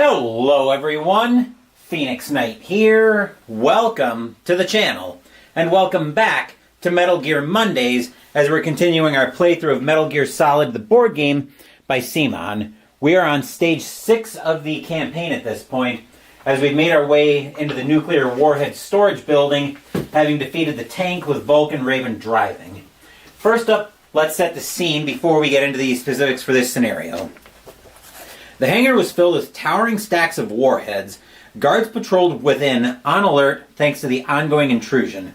Hello everyone, Phoenix Knight here. Welcome to the channel, and welcome back to Metal Gear Mondays as we're continuing our playthrough of Metal Gear Solid, the board game by CMON. We are on stage 6 of the campaign at this point, as we've made our way into the Nuclear Warhead Storage Building, having defeated the tank with Vulcan Raven driving. First up, let's set the scene before we get into the specifics for this scenario. The hangar was filled with towering stacks of warheads. Guards patrolled within, on alert, thanks to the ongoing intrusion.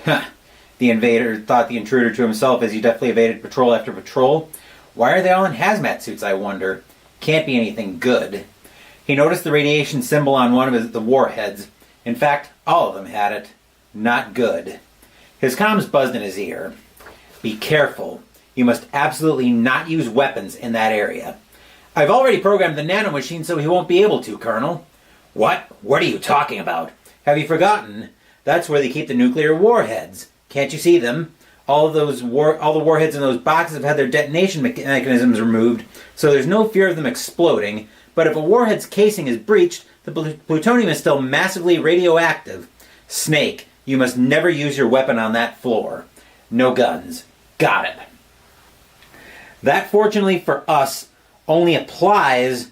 The invader thought the intruder to himself as he deftly evaded patrol after patrol. Why are they all in hazmat suits, I wonder? Can't be anything good. He noticed the radiation symbol on one of the warheads. In fact, all of them had it. Not good. His comms buzzed in his ear. Be careful. You must absolutely not use weapons in that area. I've already programmed the nanomachine so he won't be able to, Colonel. What? What are you talking about? Have you forgotten? That's where they keep the nuclear warheads. Can't you see them? All the warheads in those boxes have had their detonation mechanisms removed, so there's no fear of them exploding. But if a warhead's casing is breached, the plutonium is still massively radioactive. Snake, you must never use your weapon on that floor. No guns. Got it. That, fortunately for us, only applies,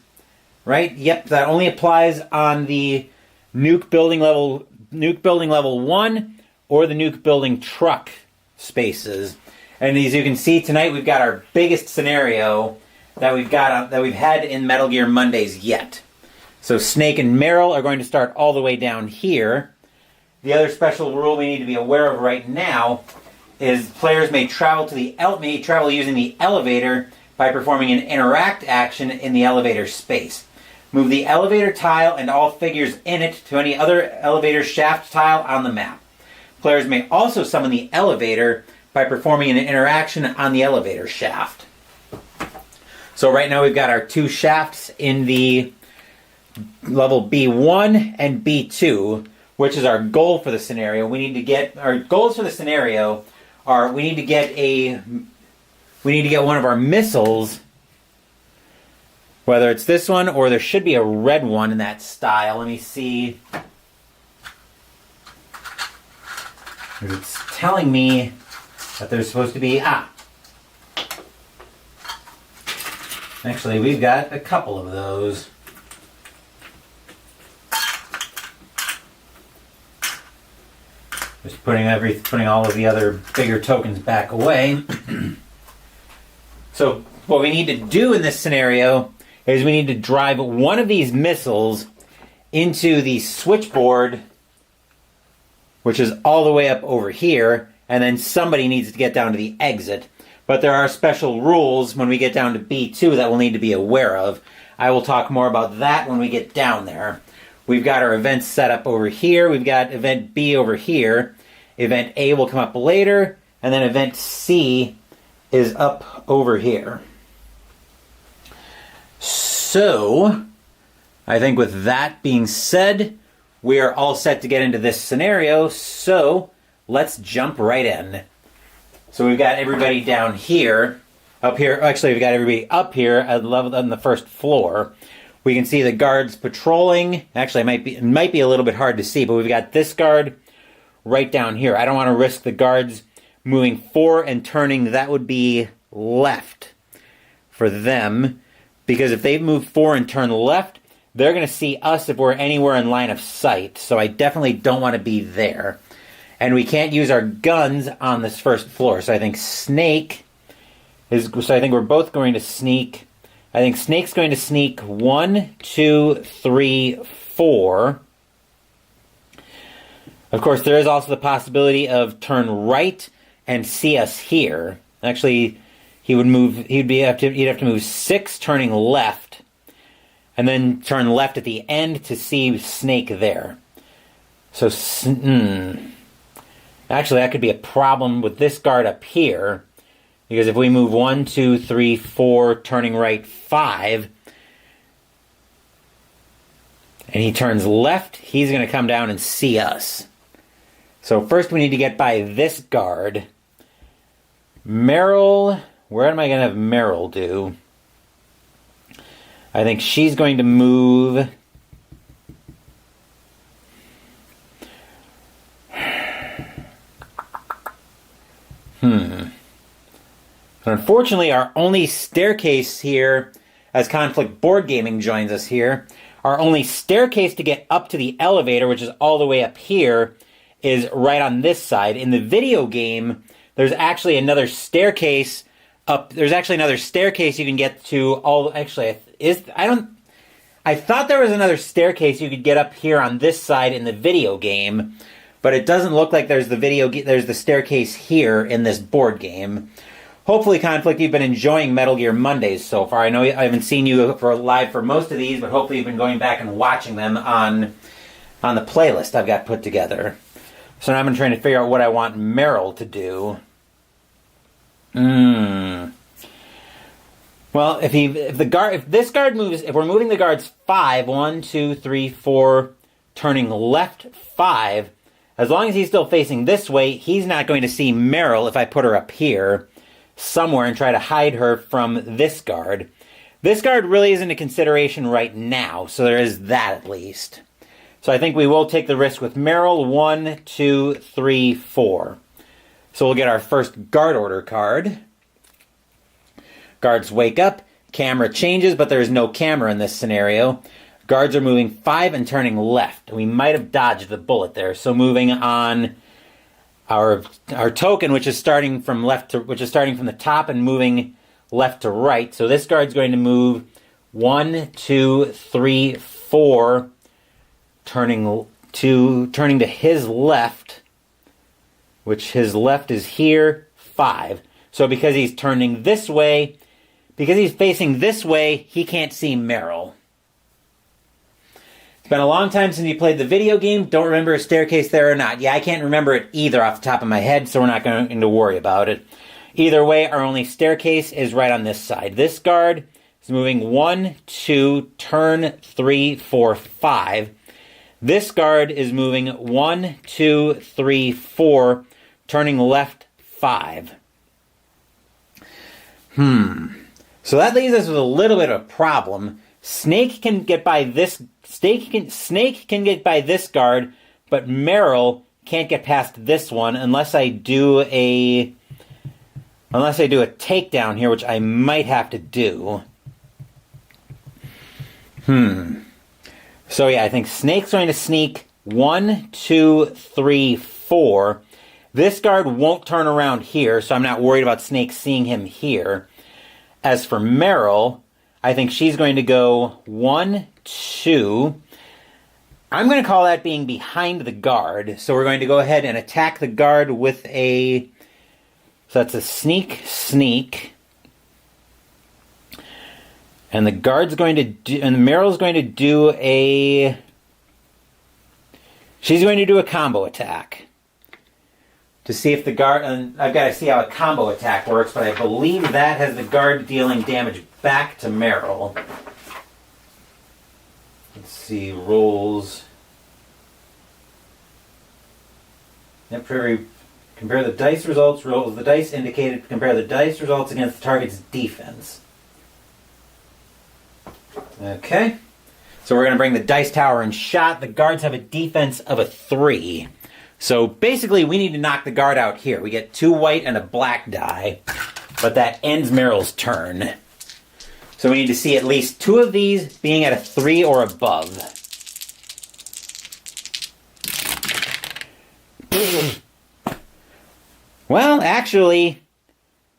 right? Yep, that only applies on the nuke building level 1 or the nuke building truck spaces. And as you can see tonight, we've got our biggest scenario that we've had in Metal Gear Mondays yet. So Snake and Meryl are going to start all the way down here. The other special rule we need to be aware of right now is players may travel using the elevator by performing an interact action in the elevator space. Move the elevator tile and all figures in it to any other elevator shaft tile on the map. Players may also summon the elevator by performing an interaction on the elevator shaft. So right now we've got our 2 shafts in the level B1 and B2, which is our goal for the scenario. Our goals for the scenario are we need to get one of our missiles, whether it's this one or there should be a red one in that style. Let me see. It's telling me that there's supposed to be... Actually, we've got a couple of those. Just putting all of the other bigger tokens back away. So what we need to do in this scenario is we need to drive one of these missiles into the switchboard, which is all the way up over here, and then somebody needs to get down to the exit. But there are special rules when we get down to B2 that we'll need to be aware of. I will talk more about that when we get down there. We've got our events set up over here. We've got event B over here. Event A will come up later, and then event C is up over here. So, I think with that being said, we are all set to get into this scenario, so let's jump right in. So we've got everybody down here, up here, actually we've got everybody up here at level on the first floor. We can see the guards patrolling. Actually, it might be a little bit hard to see, but we've got this guard right down here. I don't want to risk the guards moving forward and turning. That would be left for them, because if they move forward and turn left, they're going to see us if we're anywhere in line of sight. So I definitely don't want to be there. And we can't use our guns on this first floor. So I think we're both going to sneak. I think Snake's going to sneak 1, 2, 3, 4. Of course, there is also the possibility of turn right and see us here. Actually, he'd have to move 6, turning left, and then turn left at the end to see Snake there. So, actually, that could be a problem with this guard up here, because if we move 1, 2, 3, 4, turning right 5, and he turns left, he's going to come down and see us. So first we need to get by this guard. Meryl, where am I going to have Meryl do? I think she's going to move... Unfortunately, our only staircase here, as Conflict Board Gaming joins us here, our only staircase to get up to the elevator, which is all the way up here, is right on this side. In the video game, there's actually another staircase up. There's actually another staircase you can get to all. Actually, I thought there was another staircase you could get up here on this side in the video game, but it doesn't look like there's the staircase here in this board game. Hopefully, Conflict, you've been enjoying Metal Gear Mondays so far. I know I haven't seen you live for most of these, but hopefully you've been going back and watching them on the playlist I've got put together. So now I'm trying to figure out what I want Meryl to do. Well, if this guard moves, if we're moving the guards 5, 1, 2, 3, 4, turning left 5, as long as he's still facing this way, he's not going to see Meryl if I put her up here somewhere and try to hide her from this guard. This guard really isn't a consideration right now, so there is that at least. So I think we will take the risk with Meryl. 1, 2, 3, 4. So we'll get our first guard order card. Guards wake up, camera changes, but there is no camera in this scenario. Guards are moving 5 and turning left. We might have dodged the bullet there. So moving on our token, which is starting from the top and moving left to right. So this guard's going to move 1, 2, 3, 4, turning to his left, which his left is here, 5. So because he's turning this way, because he's facing this way, he can't see Meryl. It's been a long time since you played the video game. Don't remember a staircase there or not. Yeah, I can't remember it either off the top of my head, so we're not going to worry about it. Either way, our only staircase is right on this side. This guard is moving 1, 2, turn 3, 4, 5. This guard is moving 1, 2, 3, 4, turning left 5. So that leaves us with a little bit of a problem. Snake can get by this guard, but Meryl can't get past this one unless I do a takedown here, which I might have to do. So yeah, I think Snake's going to sneak 1, 2, 3, 4. This guard won't turn around here, so I'm not worried about Snake seeing him here. As for Meryl, I think she's going to go 1, 2. I'm going to call that being behind the guard. So we're going to go ahead and attack the guard with a... So that's a sneak. And the guard's going to do... And Meryl's going to do a... She's going to do a combo attack. To see if the guard... And I've got to see how a combo attack works, but I believe that has the guard dealing damage back to Meryl. Let's see, rolls. Yep, compare the dice results. Rolls the dice indicated. Compare the dice results against the target's defense. Okay. So we're going to bring the dice tower in shot. The guards have a defense of a 3. So basically we need to knock the guard out here. We get 2 white and a black die. But that ends Meryl's turn. So we need to see at least 2 of these being at a 3 or above. Well, actually,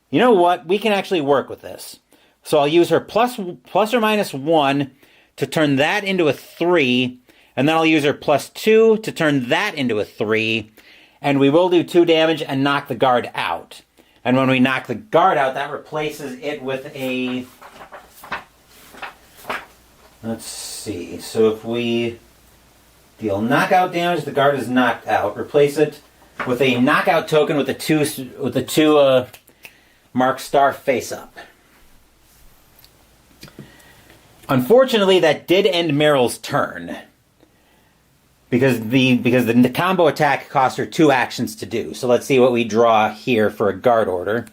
you know what? We can actually work with this. So I'll use her plus or minus 1 to turn that into a 3, and then I'll use her plus 2 to turn that into a 3, and we will do 2 damage and knock the guard out. And when we knock the guard out, that replaces it with a... Let's see. So if we deal knockout damage, the guard is knocked out. Replace it with a knockout token with the two marked star face up. Unfortunately, that did end Meryl's turn because the combo attack cost her 2 actions to do. So let's see what we draw here for a guard order.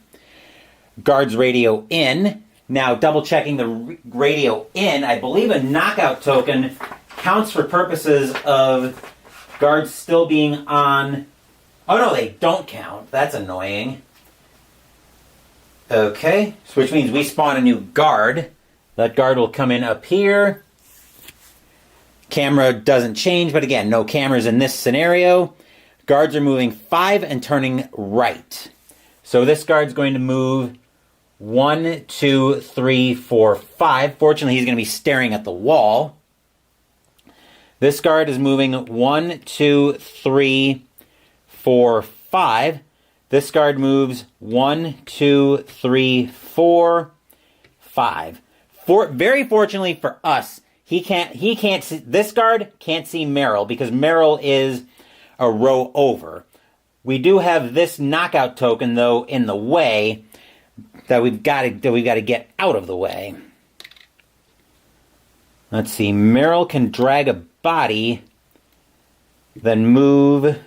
Guard's radio in. Now, double checking the radio in, I believe a knockout token counts for purposes of guards still being on. Oh no, they don't count. That's annoying. Okay, so which means we spawn a new guard. That guard will come in up here. Camera doesn't change, but again, no cameras in this scenario. Guards are moving 5 and turning right. So this guard's going to move 1, 2, 3, 4, 5. Fortunately, he's going to be staring at the wall. This guard is moving 1, 2, 3, 4, 5. This guard moves 1, 2, 3, 4, 5. Very fortunately for us, he can't see, this guard can't see Meryl because Meryl is a row over. We do have this knockout token though in the way that we've got to get out of the way. Let's see. Meryl can drag a body, then move.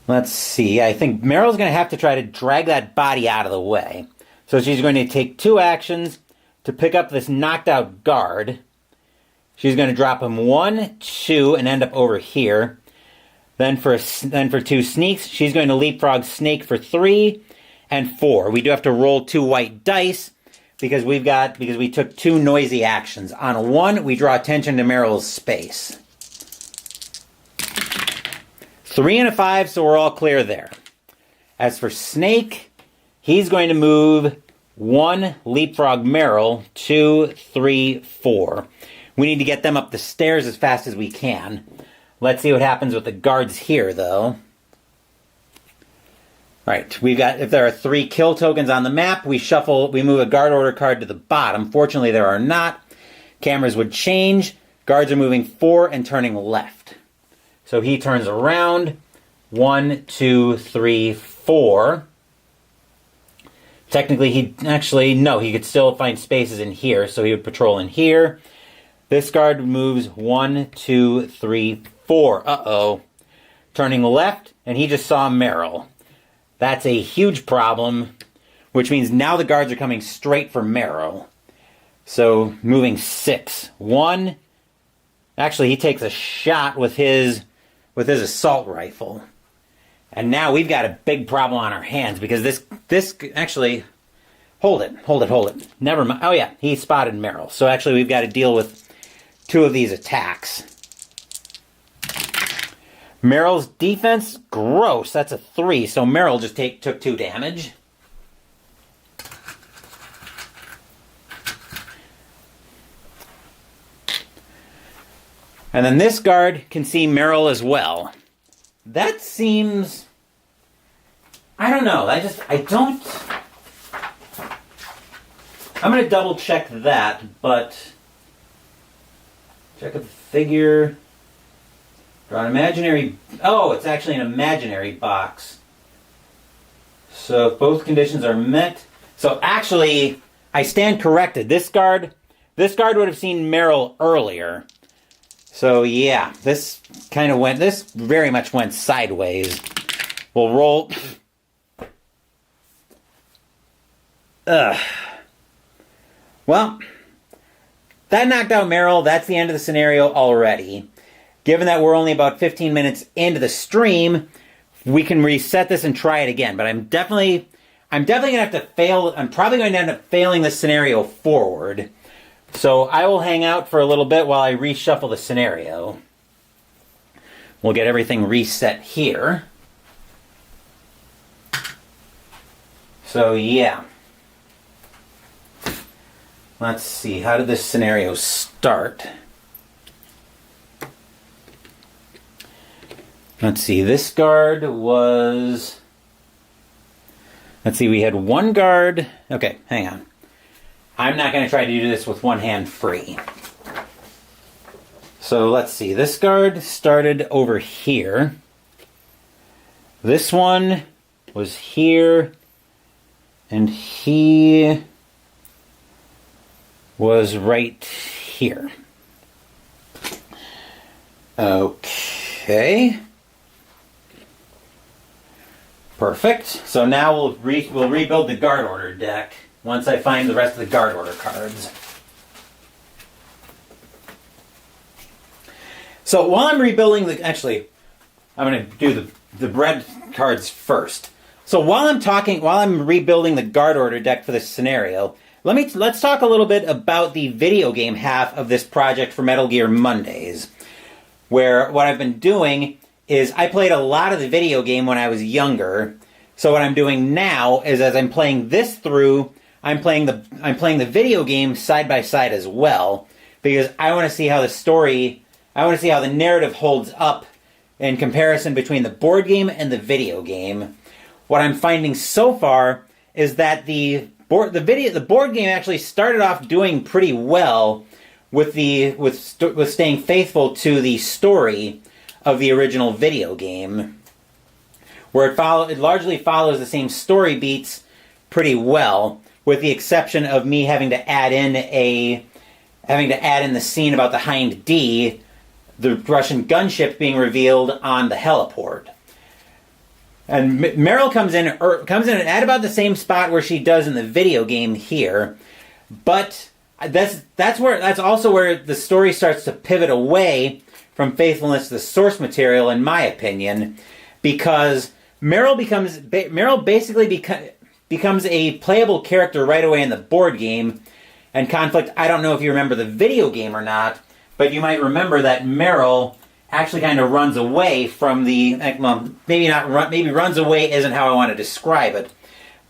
Let's see. I think Meryl's going to have to try to drag that body out of the way. So she's going to take 2 actions to pick up this knocked out guard. She's going to drop him 1, 2, and end up over here. Then for 2 sneaks, she's going to leapfrog snake for 3 and 4. We do have to roll 2 white dice because we took 2 noisy actions. On a 1, we draw attention to Meryl's space. 3 and a 5, so we're all clear there. As for snake, he's going to move 1, leapfrog Meryl, 2, 3, 4. We need to get them up the stairs as fast as we can. Let's see what happens with the guards here, though. Right, if there are 3 kill tokens on the map, we move a guard order card to the bottom. Fortunately, there are not. Cameras would change. Guards are moving 4 and turning left. So he turns around. 1, 2, 3, 4. Technically, he could still find spaces in here, so he would patrol in here. This guard moves 1, 2, 3, 4. Uh-oh. Turning left, and he just saw Meryl. That's a huge problem, which means now the guards are coming straight for Meryl. So, moving 6. 1. Actually, he takes a shot with his assault rifle. And now we've got a big problem on our hands because this actually... Hold it. Never mind. Oh yeah, he spotted Meryl. So actually we've got to deal with 2 of these attacks. Meryl's defense, gross. That's a 3. So Meryl just took 2 damage. And then this guard can see Meryl as well. That seems... I don't know. I'm going to double check that, but... Check out the figure. Draw an imaginary... Oh, it's actually an imaginary box. So if both conditions are met... So actually, I stand corrected. This guard would have seen Meryl earlier. So yeah, this very much went sideways. We'll roll... Well, that knocked out Meryl. That's the end of the scenario already. Given that we're only about 15 minutes into the stream, we can reset this and try it again. But I'm definitely going to have to fail. I'm probably going to end up failing this scenario forward. So I will hang out for a little bit while I reshuffle the scenario. We'll get everything reset here. So yeah. Let's see, how did this scenario start? Let's see, this guard was... Let's see, we had 1 guard... Okay, hang on. I'm not going to try to do this with 1 hand free. So let's see, this guard started over here. This one was here, and he was right here. Okay. Perfect. So now we'll rebuild the guard order deck once I find the rest of the guard order cards. So while I'm rebuilding I'm going to do the bread cards first. So while I'm rebuilding the guard order deck for this scenario, let's talk a little bit about the video game half of this project for Metal Gear Mondays, where what I've been doing is I played a lot of the video game when I was younger. So what I'm doing now is, as I'm playing this through, I'm playing the video game side by side as well, because I want to see how the narrative holds up in comparison between the board game and the video game. What I'm finding so far is that the board game actually started off doing pretty well with staying faithful to the story of the original video game, where it largely follows the same story beats pretty well, with the exception of me having to add in the scene about the Hind D, the Russian gunship being revealed on the heliport. And Meryl comes in at about the same spot where she does in the video game here, but that's also where the story starts to pivot away from faithfulness to the source material, in my opinion, because Meryl basically becomes a playable character right away in the board game. And Conflict, I don't know if you remember the video game or not, but you might remember that Meryl actually kind of runs away from maybe runs away isn't how I want to describe it,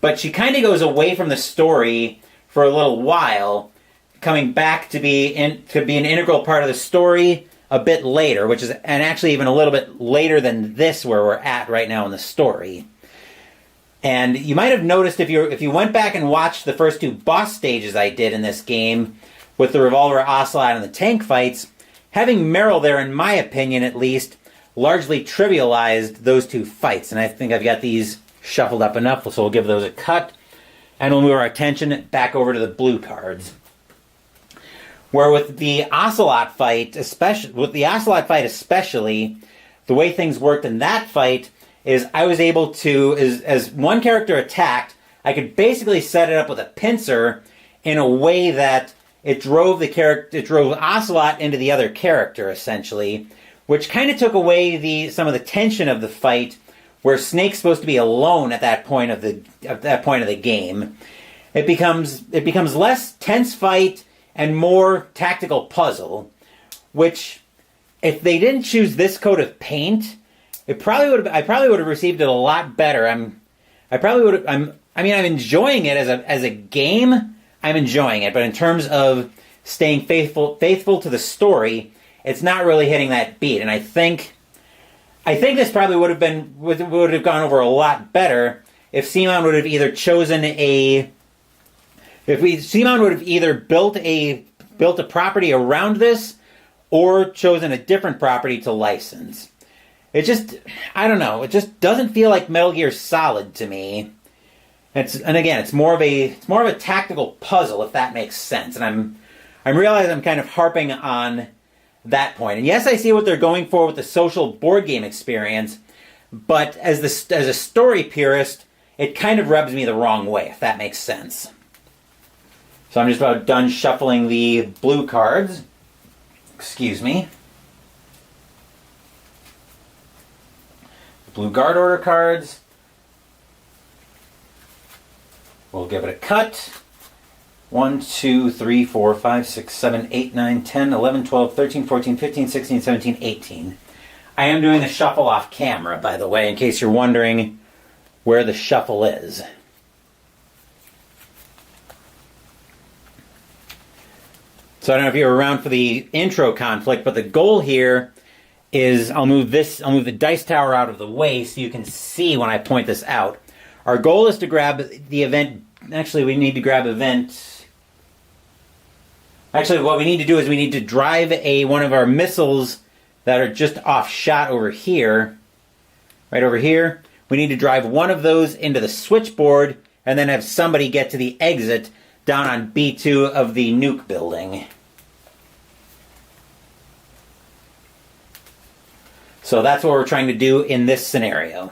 but she kind of goes away from the story for a little while, coming back to be an integral part of the story a bit later, and actually even a little bit later than this, where we're at right now in the story. And you might have noticed if you went back and watched the first two boss stages I did in this game, with the Revolver Ocelot and the tank fights, having Meryl there, in my opinion at least, largely trivialized those two fights. And I think I've got these shuffled up enough, so we'll give those a cut. And we'll move our attention back over to the blue cards, where with the Ocelot fight especially, the way things worked in that fight is I was able to, as one character attacked, I could basically set it up with a pincer in a way that it drove Ocelot into the other character, essentially, which kind of took away some of the tension of the fight, where Snake's supposed to be alone at that point of the game. It becomes less tense fight and more tactical puzzle, which, if they didn't choose this coat of paint, I probably would have received it a lot better. I'm enjoying it as a game. I'm enjoying it, but in terms of staying faithful to the story, it's not really hitting that beat. And I think this probably would have gone over a lot better if CMON would have either built a property around this, or chosen a different property to license. I don't know. It just doesn't feel like Metal Gear Solid to me. It's more of a tactical puzzle, if that makes sense. And I'm realizing I'm kind of harping on that point. And yes, I see what they're going for with the social board game experience, but as a story purist, it kind of rubs me the wrong way, if that makes sense. So I'm just about done shuffling the blue cards. Excuse me. The blue guard order cards. We'll give it a cut. 1, 2, 3, 4, 5, 6, 7, 8, 9, 10, 11, 12, 13, 14, 15, 16, 17, 18. I am doing the shuffle off camera, by the way, in case you're wondering where the shuffle is. So I don't know if you were around for the intro Conflict, but the goal here is I'll move the dice tower out of the way so you can see when I point this out. Our goal is to grab the event. Actually, we need to grab event. Actually, what we need to do is we need to drive one of our missiles that are just off shot over here. Right over here. We need to drive one of those into the switchboard and then have somebody get to the exit down on B2 of the nuke building. So that's what we're trying to do in this scenario.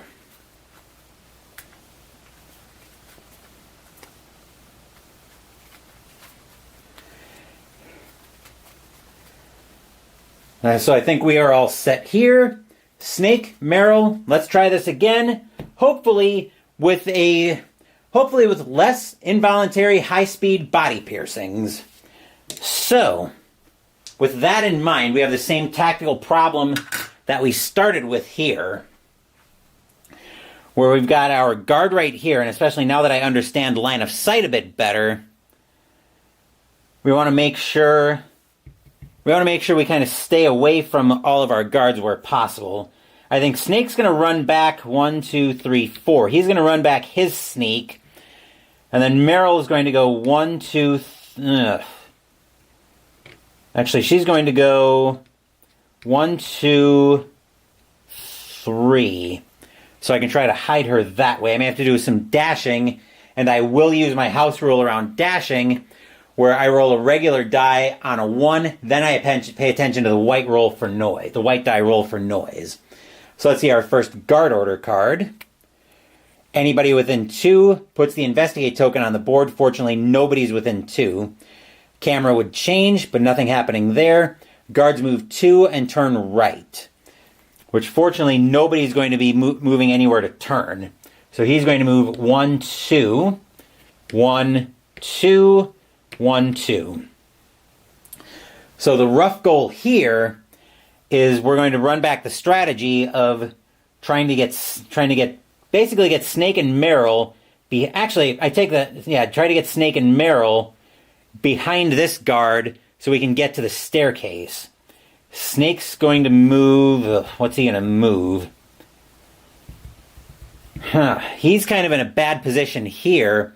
So I think we are all set here. Snake, Meryl, let's try this again. Hopefully with less involuntary high-speed body piercings. So, with that in mind, we have the same tactical problem that we started with here, where we've got our guard right here, and especially now that I understand line of sight a bit better, we want to make sure we kind of stay away from all of our guards where possible. I think Snake's going to run back 1, 2, 3, 4. He's going to run back his sneak. And then Meryl is going to go 1, 2, actually, she's going to go 1, 2, 3. So I can try to hide her that way. I may have to do some dashing, and I will use my house rule around dashing, where I roll a regular die on a 1, then I pay attention to the white roll for noise, the white die roll for noise. So let's see our first guard order card. Anybody within 2 puts the investigate token on the board. Fortunately, nobody's within 2. Camera would change, but nothing happening there. Guards move 2 and turn right, which fortunately nobody's going to be moving anywhere to turn. So he's going to move 1, 2, 1, 2, 1, 2. So the rough goal here is we're going to run back the strategy of trying to get basically get Snake and Meryl try to get Snake and Meryl behind this guard so we can get to the staircase. Snake's going to move, what's he going to move? He's kind of in a bad position here,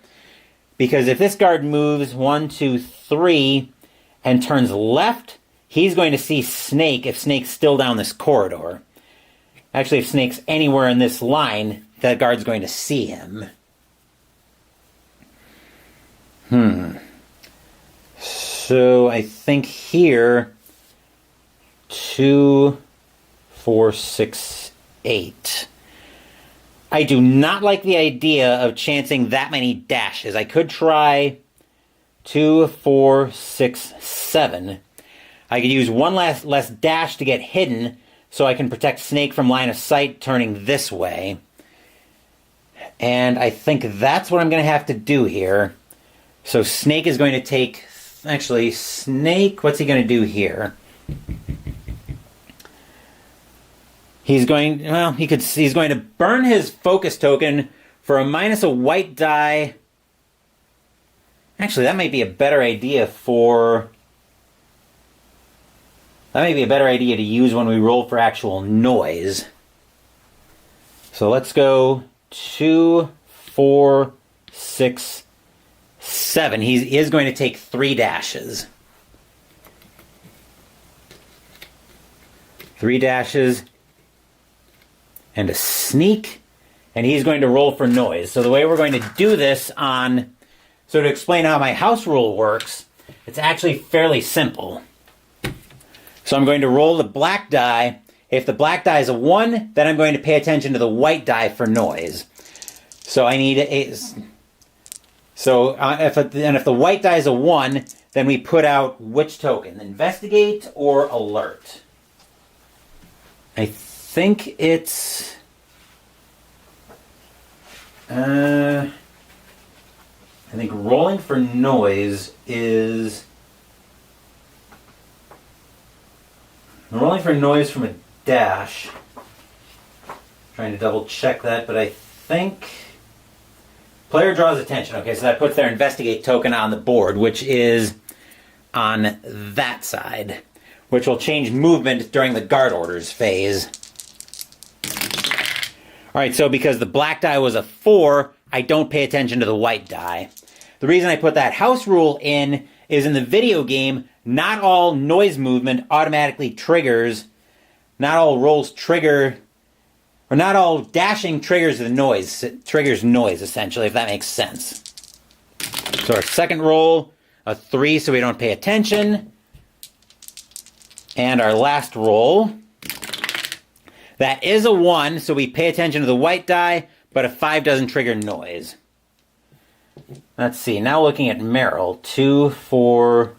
because if this guard moves 1, 2, 3 and turns left, he's going to see Snake if Snake's still down this corridor. Actually, if Snake's anywhere in this line, that guard's going to see him. So I think here 2, 4, 6, 8. I do not like the idea of chancing that many dashes. I could try 2, 4, 6, 7. I could use one less dash to get hidden so I can protect Snake from line of sight turning this way. And I think that's what I'm going to have to do here. So Snake is going to take... Actually, Snake, what's he going to do here? He's going to burn his focus token for a minus a white die. Actually, that might be a better idea to use when we roll for actual noise. So let's go 2, 4, 6, 7. He is going to take 3 dashes. 3 dashes and a sneak, and he's going to roll for noise. So the way we're going to do this so to explain how my house rule works, it's actually fairly simple. So I'm going to roll the black die. If the black die is a 1, then I'm going to pay attention to the white die for noise. So I need if the white die is a 1, then we put out which token? Investigate or alert? I think it's... I think rolling for noise is... Rolling for noise from a dash. Trying to double check that, but I think... Player draws attention. Okay, so that puts their investigate token on the board, which is on that side, which will change movement during the guard orders phase. Alright, so because the black die was a 4, I don't pay attention to the white die. The reason I put that house rule in is in the video game, not all noise movement automatically triggers, not all rolls trigger, or not all dashing triggers the noise. It triggers noise, essentially, if that makes sense. So our second roll, a 3, so we don't pay attention. And our last roll, that is a 1, so we pay attention to the white die, but a 5 doesn't trigger noise. Let's see, now looking at Meryl, 2, 4,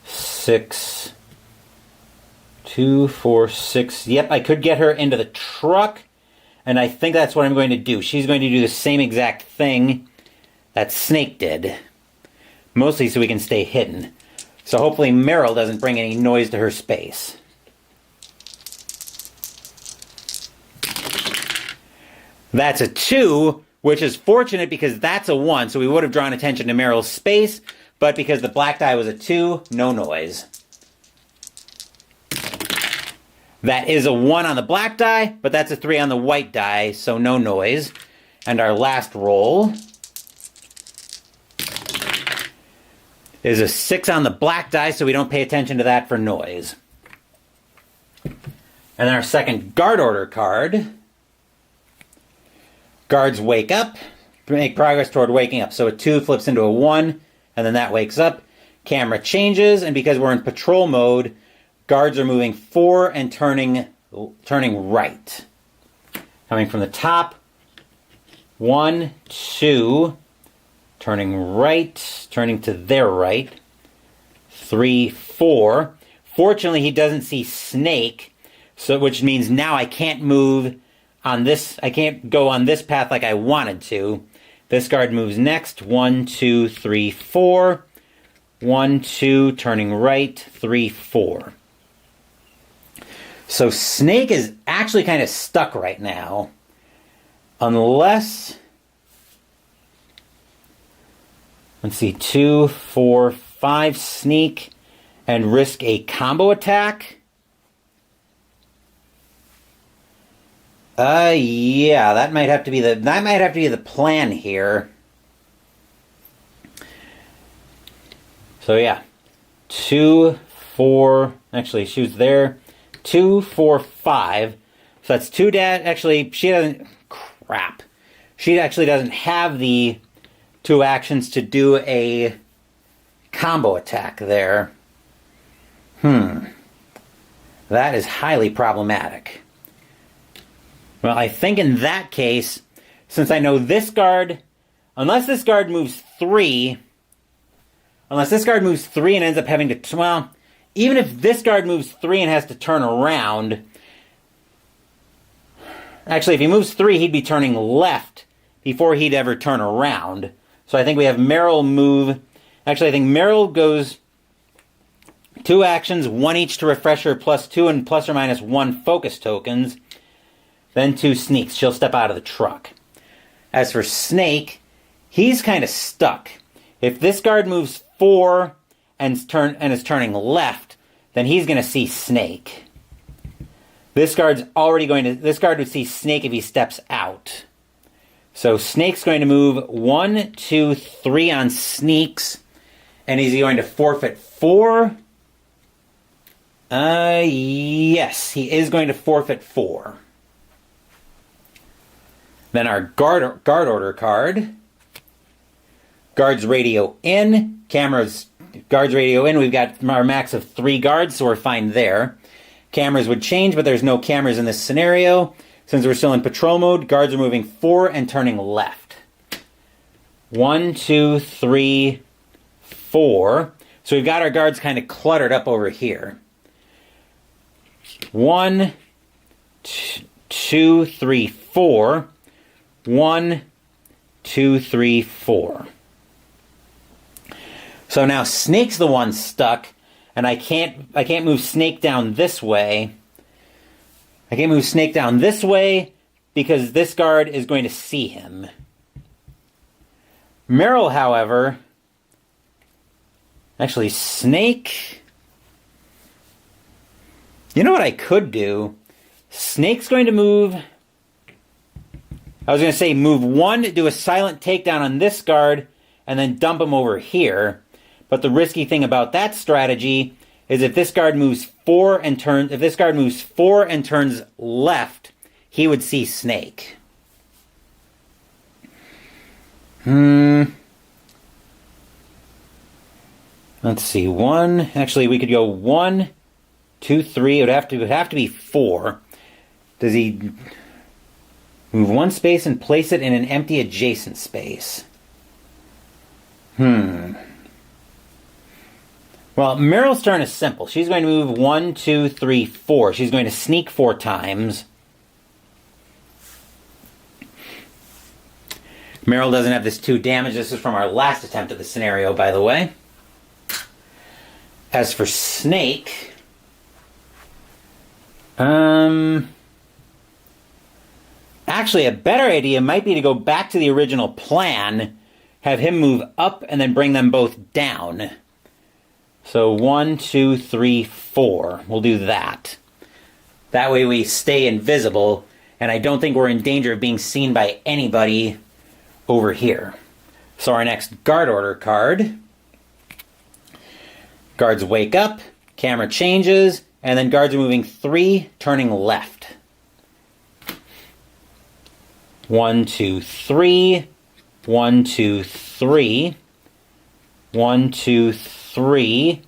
6, 2, 4, 6. Yep, I could get her into the truck, and I think that's what I'm going to do. She's going to do the same exact thing that Snake did, mostly so we can stay hidden. So hopefully Meryl doesn't bring any noise to her space. That's a 2, which is fortunate because that's a 1, so we would have drawn attention to Meryl's space, but because the black die was a 2, no noise. That is a 1 on the black die, but that's a 3 on the white die, so no noise. And our last roll is a 6 on the black die, so we don't pay attention to that for noise. And then our second guard order card. Guards wake up, make progress toward waking up. So a 2 flips into a 1, and then that wakes up. Camera changes, and because we're in patrol mode, guards are moving 4 and turning right. Coming from the top, 1, 2, turning right, turning to their right, 3, 4. Fortunately, he doesn't see Snake, so which means now I can't move on this. I can't go on this path like I wanted to. This guard moves next. 1, 2, 3, 4. 1, 2, turning right, 3, 4. So Snake is actually kind of stuck right now. Unless, let's see, 2, 4, 5, sneak and risk a combo attack. Yeah, that might have to be the plan here. So yeah, 2, 4. Actually, she was there. 2, 4, 5. So that's 2 actually, she doesn't. Crap. She actually doesn't have the 2 actions to do a combo attack there. That is highly problematic. Well, I think in that case, since I know this guard, unless this guard moves 3 and ends up having to, well, even if this guard moves 3 and has to turn around, actually, if he moves 3, he'd be turning left before he'd ever turn around. So I think we have Meryl move. Actually, I think Meryl goes 2 actions, 1 each to refresh her +2 and ±1 focus tokens. Then 2 sneaks. She'll step out of the truck. As for Snake, he's kind of stuck. If this guard moves 4 and is turning left, then he's going to see Snake. This guard would see Snake if he steps out. So Snake's going to move 1, 2, 3 on sneaks, and is he going to forfeit 4? Yes, he is going to forfeit 4. Then our guard order card. Guards radio in. Guards radio in. We've got our max of 3 guards, so we're fine there. Cameras would change, but there's no cameras in this scenario. Since we're still in patrol mode, guards are moving 4 and turning left. 1, 2, 3, 4. So we've got our guards kind of cluttered up over here. 1, 2, 3, 4. 1, 2, 3, 4. So now Snake's the one stuck, and I can't move Snake down this way. I can't move Snake down this way because this guard is going to see him. Meryl, however, actually Snake. You know what I could do? Snake's going to move. I was going to say move 1, do a silent takedown on this guard, and then dump him over here. But the risky thing about that strategy is if this guard moves 4 and turns left, he would see Snake. Let's see. 1. Actually, we could go 1, 2, 3. It would have to be 4. Does he move 1 space and place it in an empty adjacent space? Well, Meryl's turn is simple. She's going to move 1, 2, 3, 4. She's going to sneak 4 times. Meryl doesn't have this 2 damage. This is from our last attempt at the scenario, by the way. As for Snake, actually, a better idea might be to go back to the original plan, have him move up, and then bring them both down. So 1, 2, 3, 4. We'll do that. That way we stay invisible, and I don't think we're in danger of being seen by anybody over here. So our next guard order card. Guards wake up, camera changes, and then guards are moving 3, turning left. 1, 2, 3. 1, 2, 3. 1, 2, 3.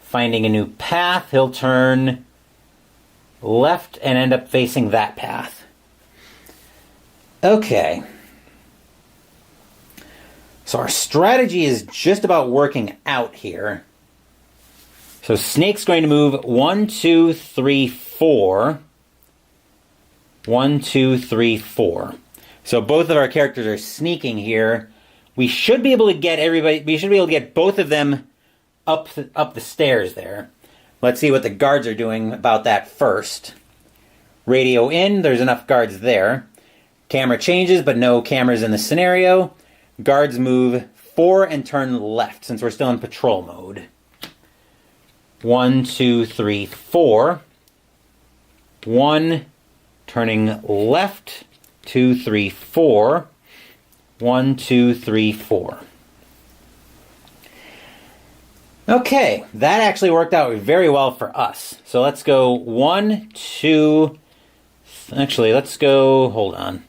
Finding a new path, he'll turn left and end up facing that path. Okay. So our strategy is just about working out here. So Snake's going to move 1, 2, 3, 4. 1, 2, 3, 4. So both of our characters are sneaking here. We should be able to get everybody. We should be able to get both of them up the stairs there. Let's see what the guards are doing about that first. Radio in. There's enough guards there. Camera changes, but no cameras in the scenario. Guards move 4 and turn left since we're still in patrol mode. 1, 2, 3, 4. 1, turning left. 2, 3, 4. 1, 2, 3, 4. Okay, that actually worked out very well for us. So let's go 1, 2. Actually, let's go. Hold on.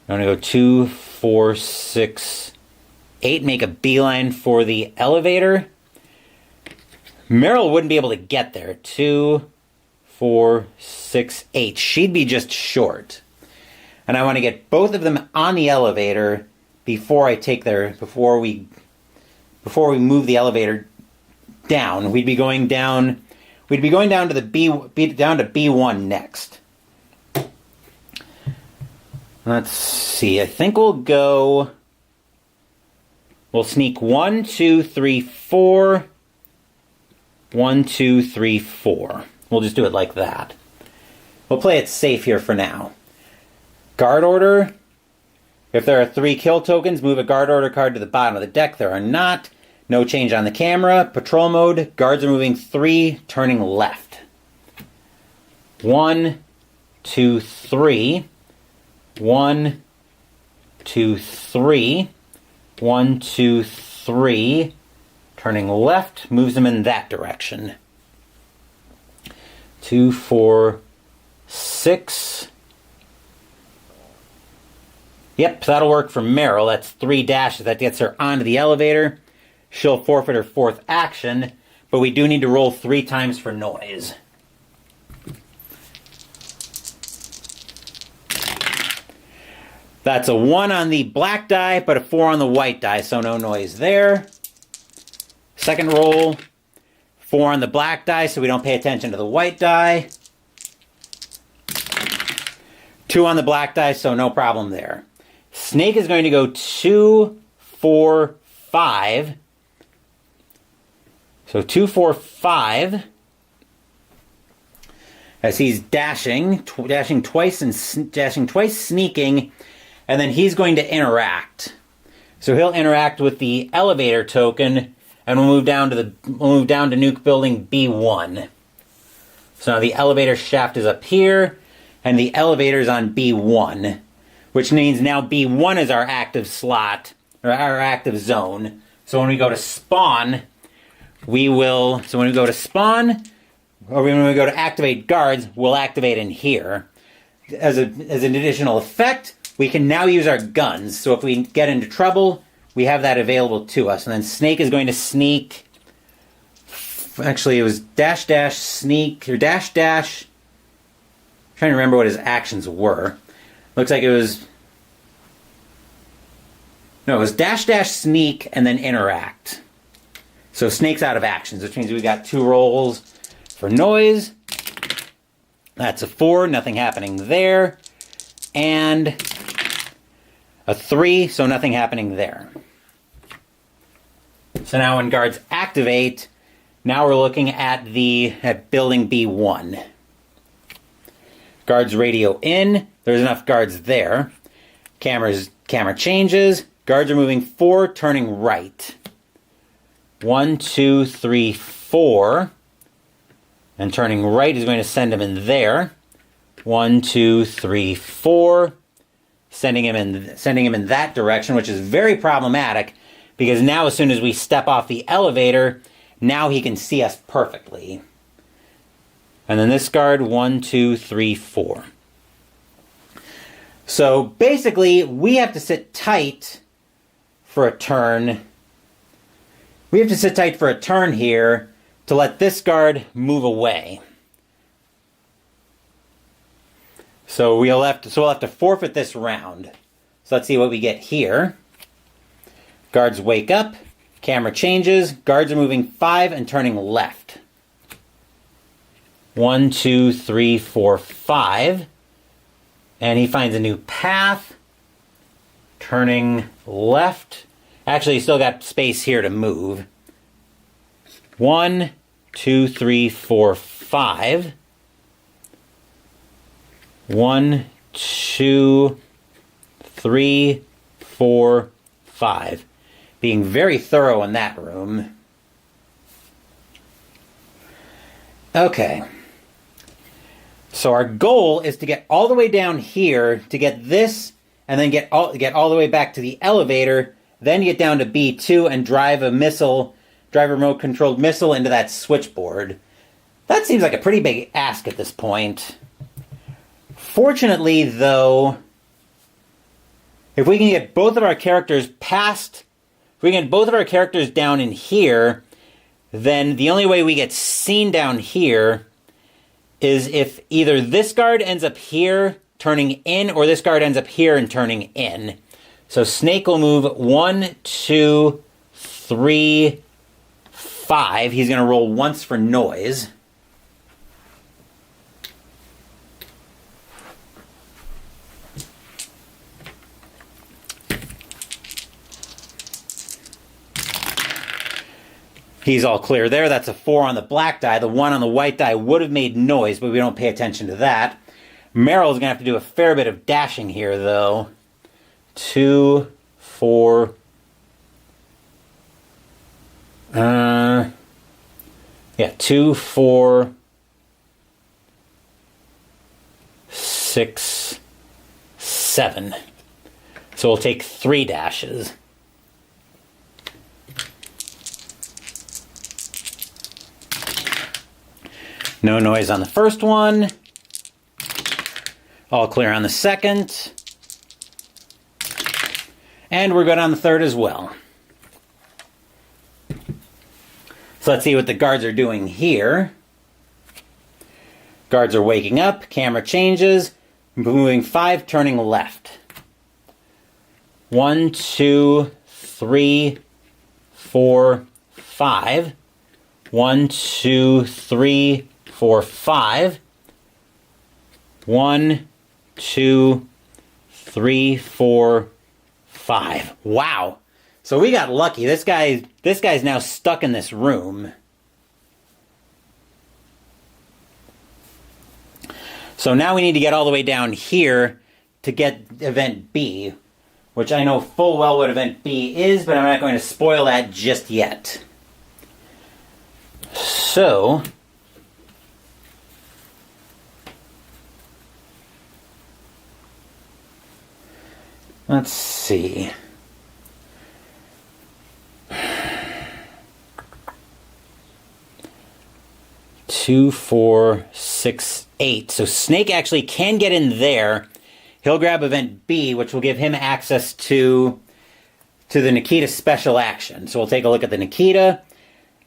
I'm going to go 2, 4, 6, 8. Make a beeline for the elevator. Meryl wouldn't be able to get there. 2, 4, 6, 8. She'd be just short. And I want to get both of them on the elevator before we move the elevator down. We'd be going down to B1 next. Let's see. I think we'll sneak 1, 2, 3, 4. 1, 2, 3, 4. We'll just do it like that. We'll play it safe here for now. Guard order. If there are 3 kill tokens, move a guard order card to the bottom of the deck. There are not. No change on the camera. Patrol mode. Guards are moving 3, turning left. 1, 2, 3. 1, 2, 3. 1, 2, 3. Turning left, moves them in that direction. 2, 4, 6. Yep, that'll work for Meryl. That's 3 dashes. That gets her onto the elevator. She'll forfeit her 4th action, but we do need to roll 3 times for noise. That's a 1 on the black die, but a 4 on the white die, so no noise there. Second roll, 4 on the black die, so we don't pay attention to the white die. 2 on the black die, so no problem there. Snake is going to go 2, 4, 5. So 2, 4, 5. As he's dashing twice, sneaking, and then he's going to interact. So he'll interact with the elevator token, and we'll move down to nuke building B1. So now the elevator shaft is up here, and the elevator's on B1, which means now B1 is our active slot, or our active zone. So when we go to spawn, or when we go to activate guards, we'll activate in here. As an additional effect, we can now use our guns. So if we get into trouble, we have that available to us. And then Snake is going to sneak. Actually, it was dash, dash, sneak, or dash, dash. I'm trying to remember what his actions were. Looks like it was... No, it was dash, dash, sneak, and then interact. So Snake's out of actions, which means we got 2 rolls for noise. That's a 4, nothing happening there. And a 3, so nothing happening there. So now when guards activate, now we're looking at building B1. Guards radio in, there's enough guards there. Camera changes, guards are moving 4, turning right. 1, 2, 3, 4. And turning right is going to send him in there. 1, 2, 3, 4. Sending him in that direction, which is very problematic because now as soon as we step off the elevator, now he can see us perfectly. And then this guard, 1, 2, 3, 4. So basically, we have to sit tight for a turn. We have to sit tight for a turn here to let this guard move away. So we'll have to forfeit this round. So let's see what we get here. Guards wake up, camera changes, guards are moving 5 and turning left. 1, 2, 3, 4, 5. And he finds a new path, turning left. Actually, he's still got space here to move. 1, 2, 3, 4, 5. 1, 2, 3, 4, 5. Being very thorough in that room. Okay. So our goal is to get all the way down here to get this, and then get all the way back to the elevator, then get down to B2 and drive a remote-controlled missile into that switchboard. That seems like a pretty big ask at this point. Fortunately, though, if we can get both of our characters down in here, then the only way we get seen down here is if either this guard ends up here turning in, or this guard ends up here and turning in. So Snake will move 1, 2, 3, 5. He's going to roll once for noise. He's all clear there. That's a 4 on the black die. The 1 on the white die would have made noise, but we don't pay attention to that. Meryl's going to have to do a fair bit of dashing here, though. 2, 4... Yeah, 2, 4... 6, 7. So we'll take 3 dashes. No noise on the first one. All clear on the second. And we're good on the third as well. So let's see what the guards are doing here. Guards are waking up. Camera changes. Moving 5, turning left. 1, 2, 3, 4, 5. 1, 2, 3, 4, 5. 1, 2, 3, 4, 5. Wow. So we got lucky. This guy's now stuck in this room. So now we need to get all the way down here to get event B, which I know full well what event B is, but I'm not going to spoil that just yet. So let's see. 2, 4, 6, 8. So Snake actually can get in there. He'll grab event B, which will give him access to the Nikita special action. So we'll take a look at the Nikita.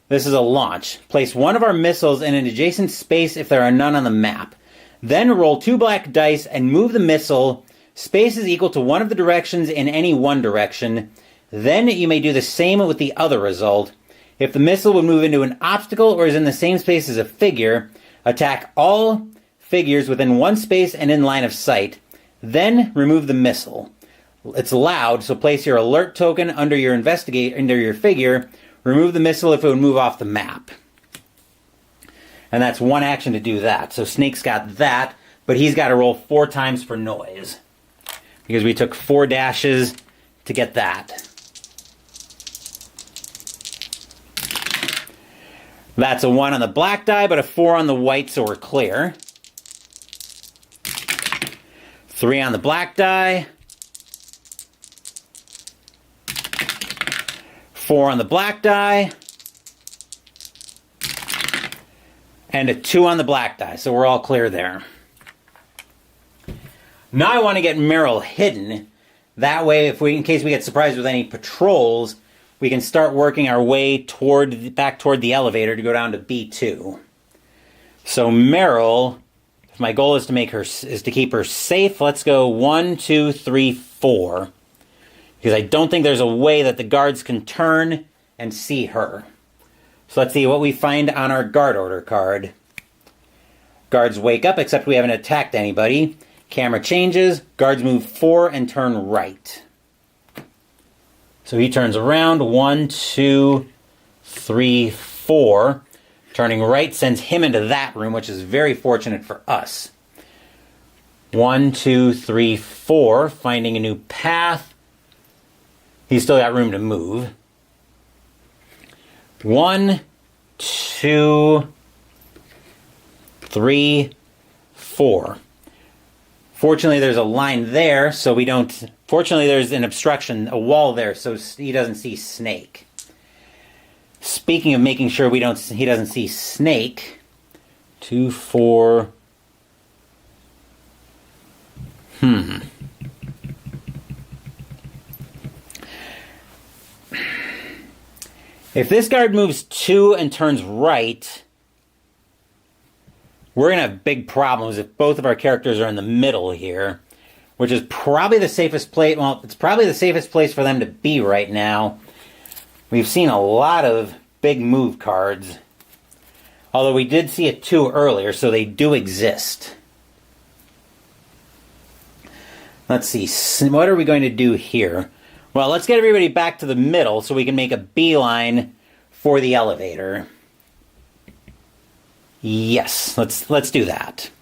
This is a launch. Place one of our missiles in an adjacent space if there are none on the map. Then roll 2 black dice and move the missile. Space is equal to one of the directions in any one direction. Then you may do the same with the other result. If the missile would move into an obstacle or is in the same space as a figure, attack all figures within one space and in line of sight. Then remove the missile. It's loud, so place your alert token under your figure. Remove the missile if it would move off the map. And that's one action to do that. So Snake's got that, but he's got to roll 4 times for noise. Because we took 4 dashes to get that. That's a 1 on the black die, but a 4 on the white, so we're clear. 3 on the black die. 4 on the black die. And a 2 on the black die, so we're all clear there. Now I want to get Meryl hidden. That way, in case we get surprised with any patrols, we can start working our way back toward the elevator to go down to B2. So Meryl, if my goal is to keep her safe, let's go 1, 2, 3, 4. Because I don't think there's a way that the guards can turn and see her. So let's see what we find on our guard order card. Guards wake up, except we haven't attacked anybody. Camera changes. Guards move 4 and turn right. So he turns around. 1, 2, 3, 4. Turning right sends him into that room, which is very fortunate for us. 1, 2, 3, 4. Finding a new path. He's still got room to move. 1, 2, 3, 4. Fortunately, there's a line there, so we don't... Fortunately, there's an obstruction, a wall there, so he doesn't see Snake. Speaking of making sure he doesn't see Snake... 2, 4... If this guard moves 2 and turns right, we're going to have big problems if both of our characters are in the middle here, which is probably the safest place. Well, it's probably the safest place for them to be right now. We've seen a lot of big move cards, although we did see a 2 earlier, so they do exist. Let's see, what are we going to do here? Well, let's get everybody back to the middle so we can make a beeline for the elevator. Yes, let's do that.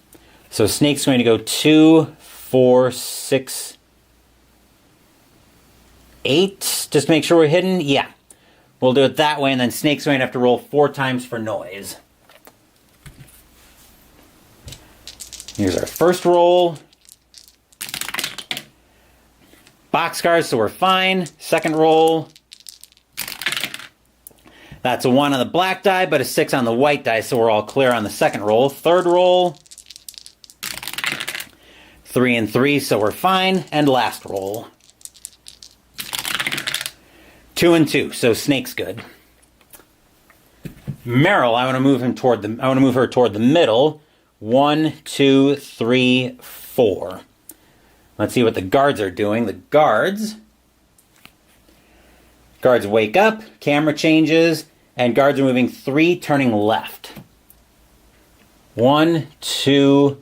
So Snake's going to go 2, 4, 6, 8. Just make sure we're hidden. Yeah, we'll do it that way, and then Snake's going to have to roll 4 times for noise. Here's our first roll. Boxcars, so we're fine. Second roll. That's a 1 on the black die, but a 6 on the white die, so we're all clear on the second roll. Third roll. 3 and 3, so we're fine. And last roll. 2 and 2, so Snake's good. Meryl, I want to move her toward the middle. 1, 2, 3, 4. Let's see what the guards are doing. The guards wake up, camera changes, and guards are moving 3, turning left. 1, 2,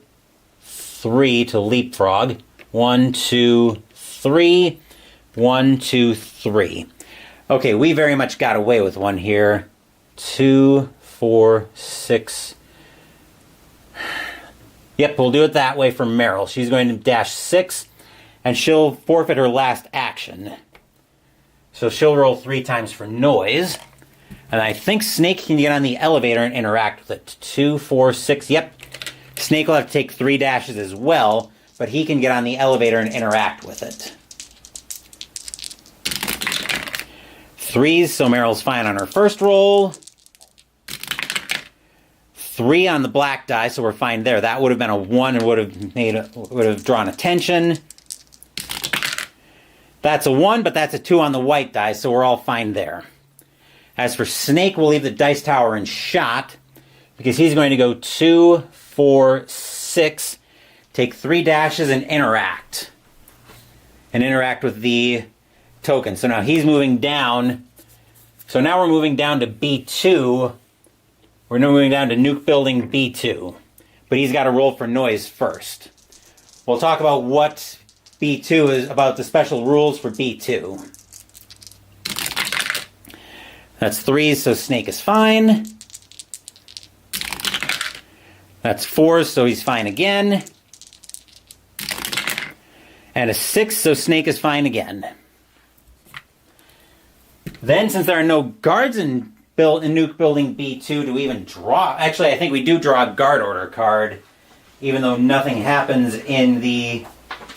3 to leapfrog. 1, 2, 3. 1, 2, 3. Okay, we very much got away with one here. 2, 4, 6. Yep, we'll do it that way for Meryl. She's going to dash 6, and she'll forfeit her last action. So she'll roll 3 times for noise. And I think Snake can get on the elevator and interact with it. 2, 4, 6. Yep. Snake will have to take 3 dashes as well, but he can get on the elevator and interact with it. 3s, so Meryl's fine on her first roll. 3 on the black die, so we're fine there. That would have been a 1 and would have drawn attention. That's a 1, but that's a 2 on the white die, so we're all fine there. As for Snake, we'll leave the dice tower in shot, because he's going to go 2, 4, 6, take 3 dashes and interact. And interact with the token. So now he's moving down So now we're moving down to B2. We're now moving down to Nuke Building B2. But he's got to roll for noise first. We'll talk about what B2 is, about the special rules for B2. That's 3s, so Snake is fine. That's 4s, so he's fine again. And a 6, so Snake is fine again. Then, since there are no guards in Nuke Building B2, do we even draw? Actually, I think we do draw a guard order card, even though nothing happens in the...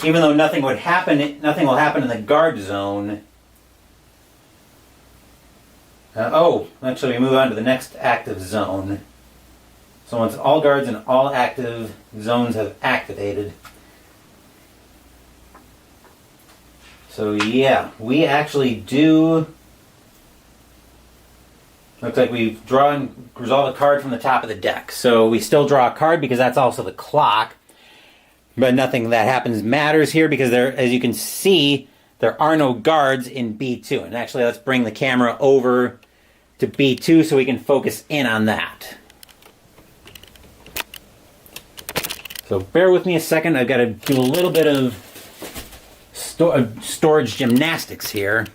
Even though nothing will happen in the guard zone. Actually, we move on to the next active zone. So once all guards in all active zones have activated. So yeah, we actually do... Looks like we've resolved a card from the top of the deck. So we still draw a card because that's also the clock. But nothing that happens matters here because there, as you can see, there are no guards in B2. And actually, let's bring the camera over to B2 so we can focus in on that. So bear with me a second. I've got to do a little bit of storage gymnastics here.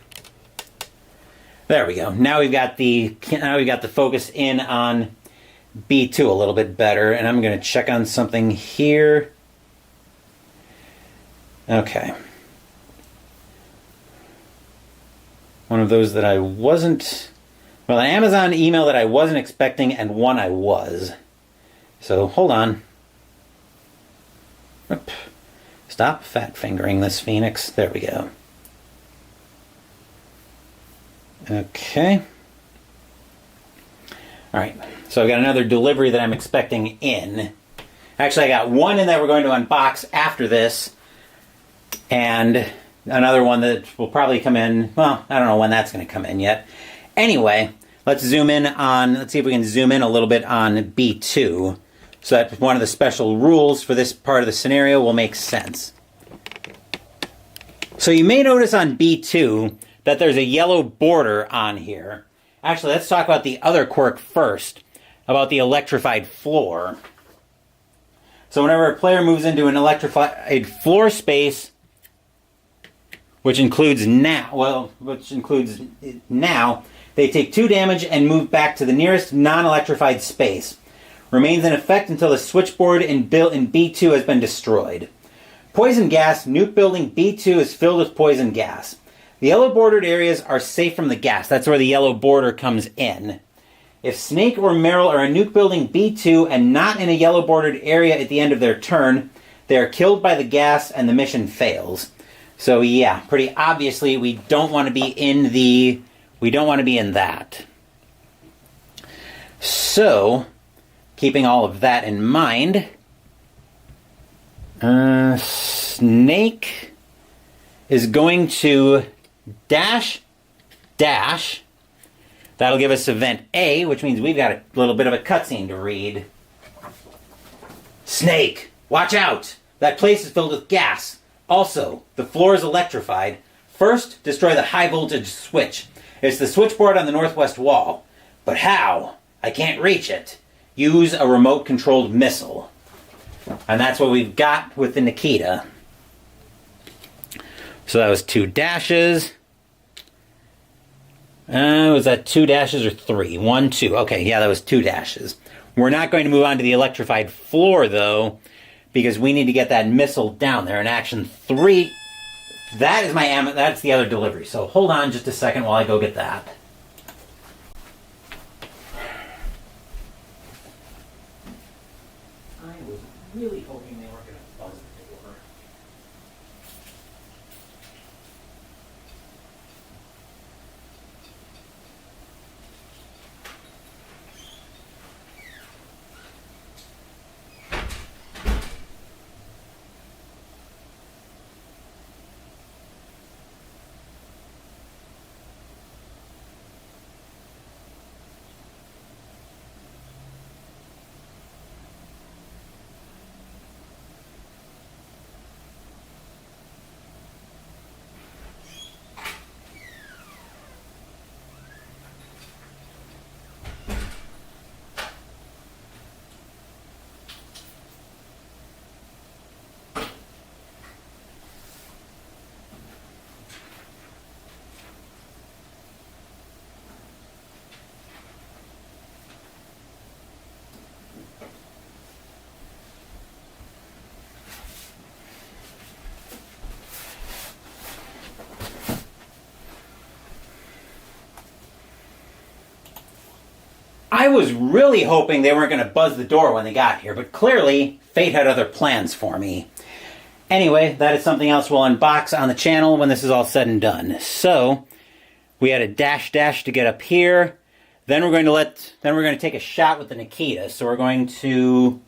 There we go. Now we've got the focus in on B2 a little bit better, and I'm going to check on something here. Okay. One of those that I wasn't... Well, an Amazon email that I wasn't expecting and one I was. So, hold on. Oop. Stop fat fingering this Phoenix. There we go. Okay. Alright. So I've got another delivery that I'm expecting in. Actually, I got one in that we're going to unbox after this. And another one that will probably come in, well, I don't know when that's going to come in yet. Anyway, let's see if we can zoom in a little bit on B2, so that one of the special rules for this part of the scenario will make sense. So you may notice on B2 that there's a yellow border on here. Actually, let's talk about the other quirk first, about the electrified floor. So whenever a player moves into an electrified floor space, which includes now, they take 2 damage and move back to the nearest non-electrified space. Remains in effect until the switchboard in B2 has been destroyed. Poison gas. Nuke Building B2 is filled with poison gas. The yellow bordered areas are safe from the gas. That's where the yellow border comes in. If Snake or Meryl are in Nuke Building B2 and not in a yellow bordered area at the end of their turn, they are killed by the gas and the mission fails. So yeah, pretty obviously we don't want to be in that. So, keeping all of that in mind, Snake is going to dash. That'll give us event A, which means we've got a little bit of a cutscene to read. Snake, watch out! That place is filled with gas. Also, the floor is electrified. First, destroy the high voltage switch. It's the switchboard on the northwest wall. But how? I can't reach it. Use a remote controlled missile. And that's what we've got with the Nikita. So that was 2 dashes. Was that 2 dashes or 3? 1, 2. Okay, yeah, that was 2 dashes. We're not going to move on to the electrified floor, though, because we need to get that missile down there in action 3. That's the other delivery. So hold on just a second while I go get that. I was really hoping they weren't going to buzz the door. I was really hoping they weren't going to buzz the door when they got here, but clearly fate had other plans for me. Anyway, that is something else we'll unbox on the channel when this is all said and done. So, we had a dash to get up here. Then we're going to take a shot with the Nikita. So we're going to,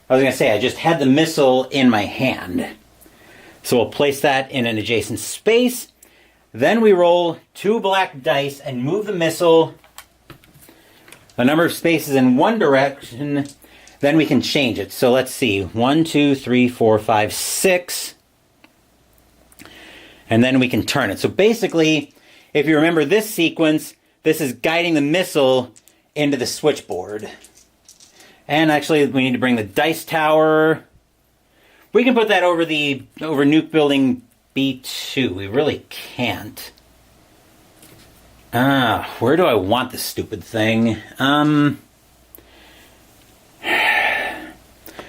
I just had the missile in my hand. So we'll place that in an adjacent space. Then we roll 2 black dice and move the missile a number of spaces in one direction. Then we can change it. So let's see. 1, 2, 3, 4, 5, 6. And then we can turn it. So basically, if you remember this sequence, this is guiding the missile into the switchboard. And actually, we need to bring the dice tower. We can put that over Nuke Building B2. We really can't. Where do I want this stupid thing? I'm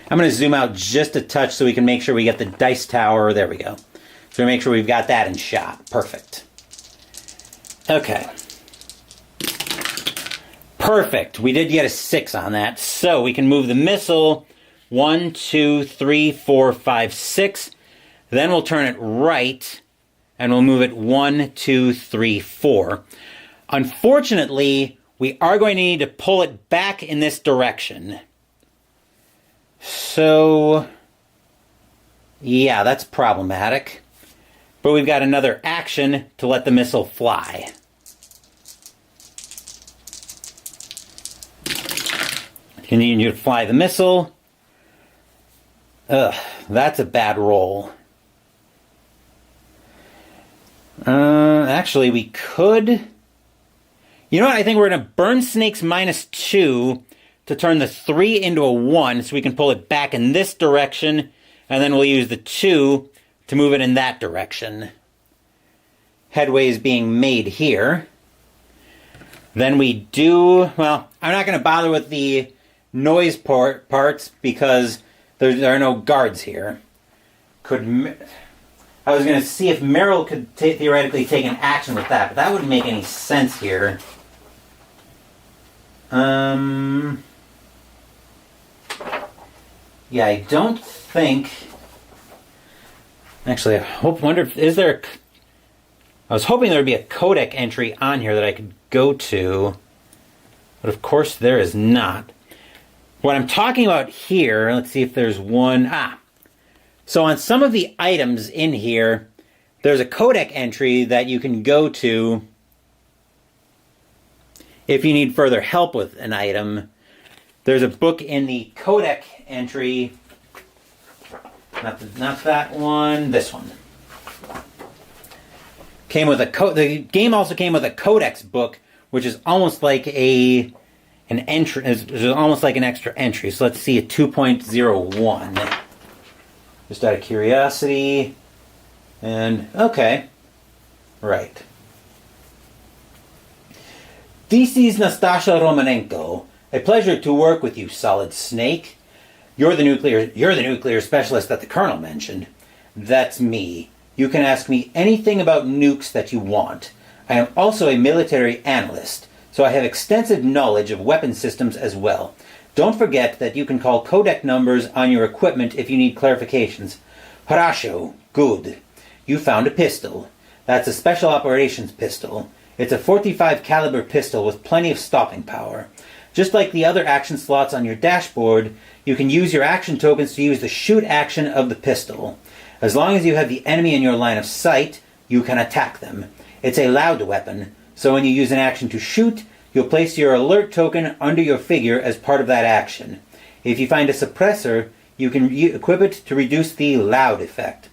going to zoom out just a touch so we can make sure we get the dice tower. There we go. So we make sure we've got that in shot. Perfect. Okay. Perfect. We did get a 6 on that. So we can move the missile 1, 2, 3, 4, 5, 6. Then we'll turn it right and we'll move it 1, 2, 3, 4. Unfortunately, we are going to need to pull it back in this direction. So, yeah, that's problematic. But we've got another action to let the missile fly. Continue to fly the missile. Ugh, that's a bad roll. Actually, we could... You know what? I think we're going to burn Snake's -2 to turn the 3 into a 1 so we can pull it back in this direction, and then we'll use the 2 to move it in that direction. Headway is being made here. Then we do... Well, I'm not going to bother with the noise parts because there are no guards here. I was going to see if Meryl could theoretically take an action with that, but that wouldn't make any sense here. Yeah, I don't think... Actually, I was hoping there would be a codec entry on here that I could go to, but of course there is not. What I'm talking about here, let's see if there's one... So on some of the items in here, there's a codec entry that you can go to if you need further help with an item. There's a book in the codec entry, not that one, this one. The game also came with a codex book, which is almost like an entry, is almost like an extra entry. So let's see a 2.01. Just out of curiosity. And, okay. Right. This is Nastasha Romanenko. A pleasure to work with you, Solid Snake. You're the nuclear specialist that the Colonel mentioned. That's me. You can ask me anything about nukes that you want. I am also a military analyst, so I have extensive knowledge of weapon systems as well. Don't forget that you can call codec numbers on your equipment if you need clarifications. Harasho, good. You found a pistol. That's a special operations pistol. It's a .45 caliber pistol with plenty of stopping power. Just like the other action slots on your dashboard, you can use your action tokens to use the shoot action of the pistol. As long as you have the enemy in your line of sight, you can attack them. It's a loud weapon, so when you use an action to shoot, you'll place your alert token under your figure as part of that action. If you find a suppressor, you can equip it to reduce the loud effect.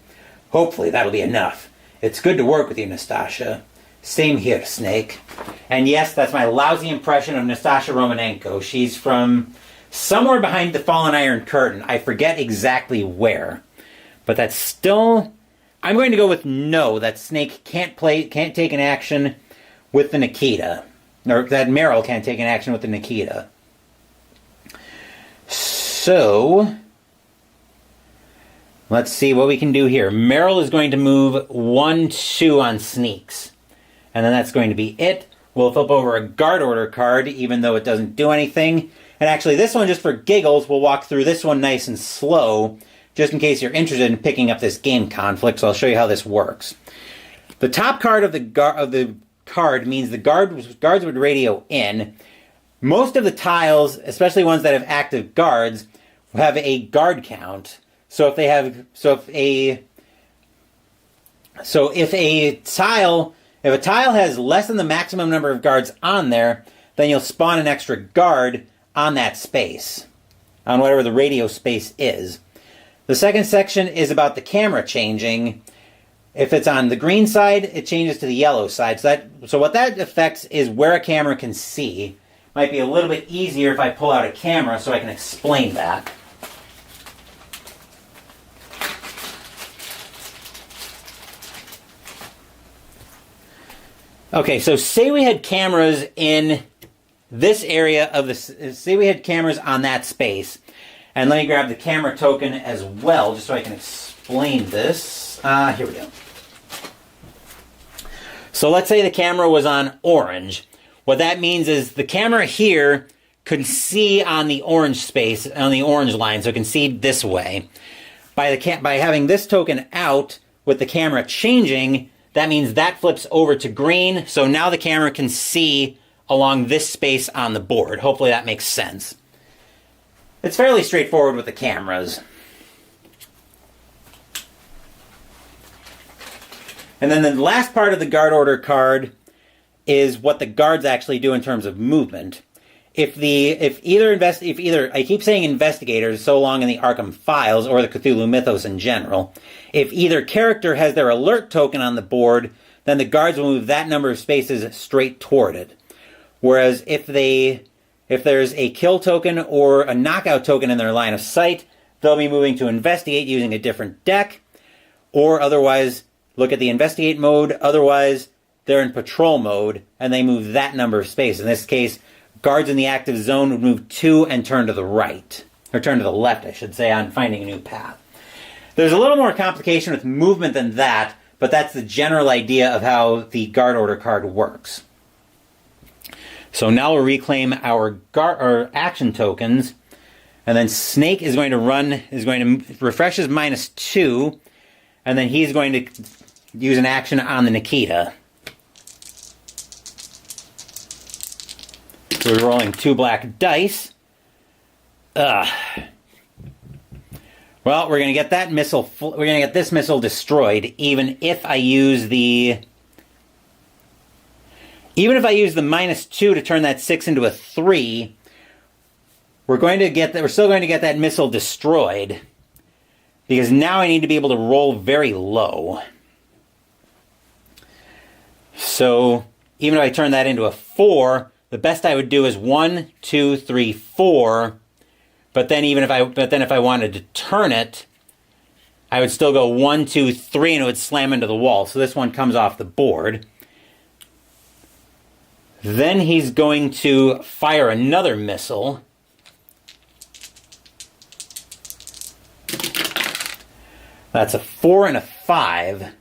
Hopefully that'll be enough. It's good to work with you, Nastasha. Same here, Snake. And yes, that's my lousy impression of Nastasha Romanenko. She's from somewhere behind the Fallen Iron Curtain. I forget exactly where. But that's still... I'm going to go with no, that Snake can't take an action with the Nikita. Or that Meryl can't take an action with the Nikita. So, let's see what we can do here. Meryl is going to move 1, 2 on sneaks. And then that's going to be it. we'll flip over a guard order card, even though it doesn't do anything. And actually, this one, just for giggles, we'll walk through this one nice and slow, just in case you're interested in picking up this game conflict, so I'll show you how this works. The top card of the card means the guards would radio in. Most of the tiles, especially ones that have active guards, have a guard count. So if a tile has less than the maximum number of guards on there, then you'll spawn an extra guard on that space, on whatever the radio space is. The second section is about the camera changing. If it's on the green side, it changes to the yellow side. So what that affects is where a camera can see. Might be a little bit easier if I pull out a camera so I can explain that. Okay, so say we had cameras in this area of say we had cameras on that space. And let me grab the camera token as well, just so I can explain this. Here we go. So let's say the camera was on orange. What that means is the camera here could see on the orange space, on the orange line, so it can see this way. By having this token out with the camera changing, that means that flips over to green, so now the camera can see along this space on the board. Hopefully that makes sense. It's fairly straightforward with the cameras. And then the last part of the guard order card is what the guards actually do in terms of movement. If either I keep saying investigators so long in the Arkham files or the Cthulhu mythos in general, if either character has their alert token on the board, then the guards will move that number of spaces straight toward it. Whereas if there's a kill token or a knockout token in their line of sight, they'll be moving to investigate using a different deck, or otherwise look at the investigate mode. Otherwise, they're in patrol mode, and they move that number of spaces. In this case, guards in the active zone would move 2 and turn to the right. Or turn to the left, I should say, on finding a new path. There's a little more complication with movement than that, but that's the general idea of how the guard order card works. So now we'll reclaim our action tokens, and then Snake is going to refresh his -2, and then he's going to use an action on the Nikita. So we're rolling 2 black dice. Well, we're going to get that missile. We're going to get this missile destroyed, even if I use the -2 to turn that 6 into a 3. We're still going to get that missile destroyed, because now I need to be able to roll very low. So even if I turn that into a 4, the best I would do is 1, 2, 3, 4. But then if I wanted to turn it, I would still go 1, 2, 3, and it would slam into the wall. So this one comes off the board. Then he's going to fire another missile. That's a 4 and a 5.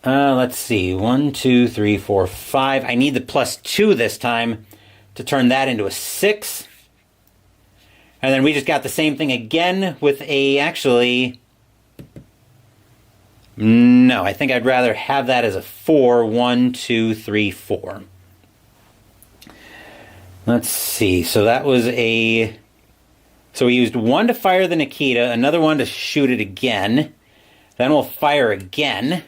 Let's see. 1, 2, 3, 4, 5. I need the +2 this time to turn that into a 6. And then we just got the same thing again with no, I think I'd rather have that as a 4. 1, 2, 3, 4. Let's see. So that was so we used 1 to fire the Nikita, another 1 to shoot it again. Then we'll fire again.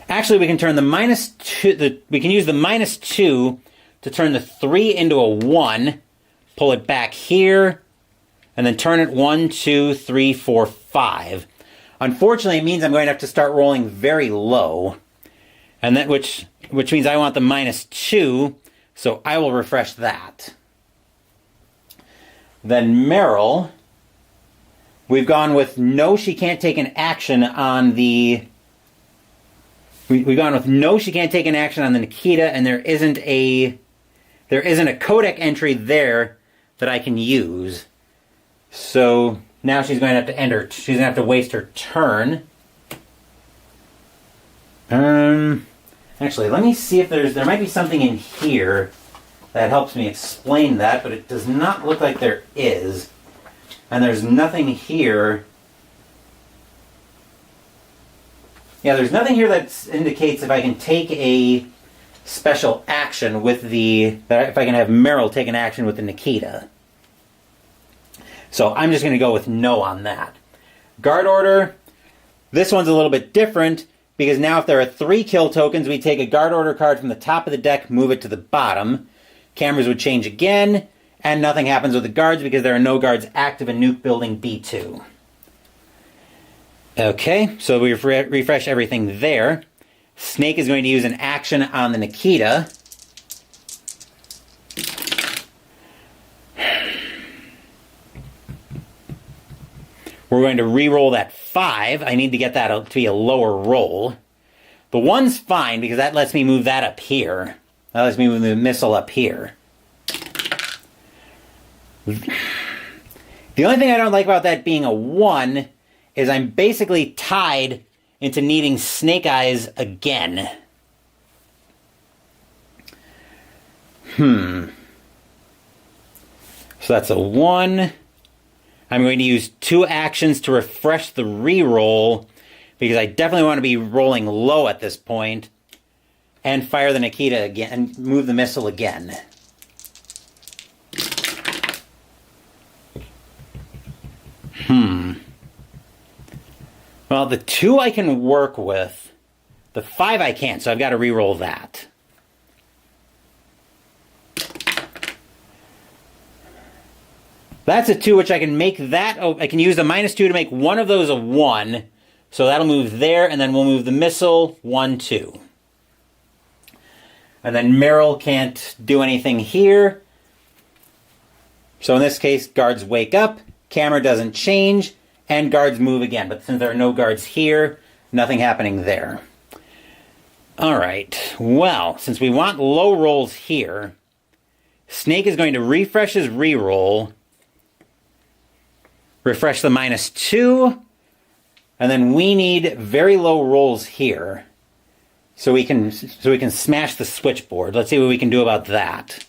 Actually, we can turn the -2. We can use the -2 to turn the 3 into a 1. Pull it back here, and then turn it 1, 2, 3, 4, 5. Unfortunately, it means I'm going to have to start rolling very low, and that which means I want the -2. So I will refresh that. Then Meryl, we've gone with no, she can't take an action on the. We've gone with no, she can't take an action on the Nikita, and there isn't a codec entry there that I can use. So Now she's going to have to end her, she's going to have to waste her turn. Actually, let me see if there might be something in here that helps me explain that, but it does not look like there is. And there's nothing here. Yeah, there's nothing here that indicates if I can take a special action with if I can have Meryl take an action with the Nikita. So I'm just going to go with no on that. Guard order. This one's a little bit different because now if there are 3 kill tokens, we take a guard order card from the top of the deck, move it to the bottom. Cameras would change again, and nothing happens with the guards because there are no guards active in Nuke Building B2. Okay, so we refresh everything there. Snake is going to use an action on the Nikita. We're going to re-roll that 5. I need to get that to be a lower roll. The 1's fine because that lets me move that up here. That lets me move the missile up here. The only thing I don't like about that being a 1 is I'm basically tied into needing Snake Eyes again. So that's a 1. I'm going to use 2 actions to refresh the reroll because I definitely want to be rolling low at this point. And fire the Nikita again and move the missile again. Well, the 2 I can work with. The 5 I can't, so I've got to re-roll that. That's a 2, which I can make that... Oh, I can use the -2 to make one of those a 1. So that'll move there, and then we'll move the missile 1, 2. And then Meryl can't do anything here. So in this case, guards wake up, camera doesn't change, and guards move again. But since there are no guards here, nothing happening there. All right, well, since we want low rolls here, Snake is going to refresh his reroll, refresh the -2, and then we need very low rolls here. So we can smash the switchboard. Let's see what we can do about that.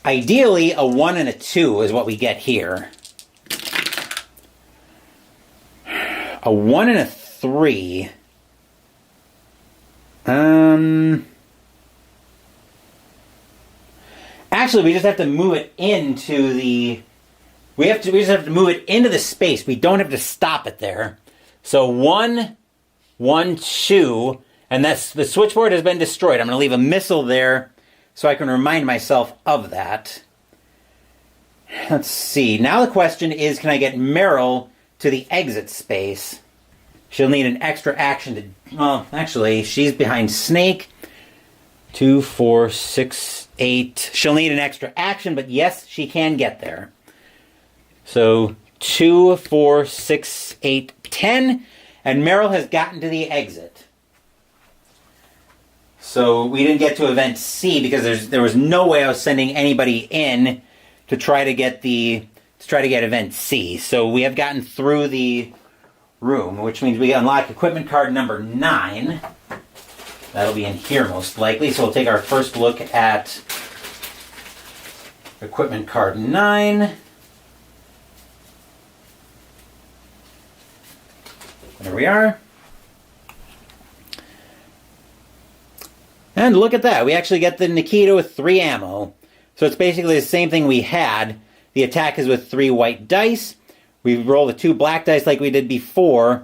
Ideally, a 1 and a 2 is what we get here. A 1 and a 3. Actually, we just have to move it into the... We just have to move it into the space. We don't have to stop it there. So 1, 1, 2, and that's the switchboard has been destroyed. I'm going to leave a missile there so I can remind myself of that. Let's see. Now the question is, can I get Meryl to the exit space? She'll need an extra action to... Well, actually, she's behind Snake. 2, 4, 6, 8. She'll need an extra action, but yes, she can get there. So 2, 4, 6, 8, 10. And Meryl has gotten to the exit. So we didn't get to event C because there was no way I was sending anybody in to try to get event C. So we have gotten through the room, which means we unlock equipment card number 9. That'll be in here most likely. So we'll take our first look at equipment card 9. There we are. And look at that. We actually get the Nikita with 3 ammo. So it's basically the same thing we had. The attack is with 3 white dice. We roll the 2 black dice like we did before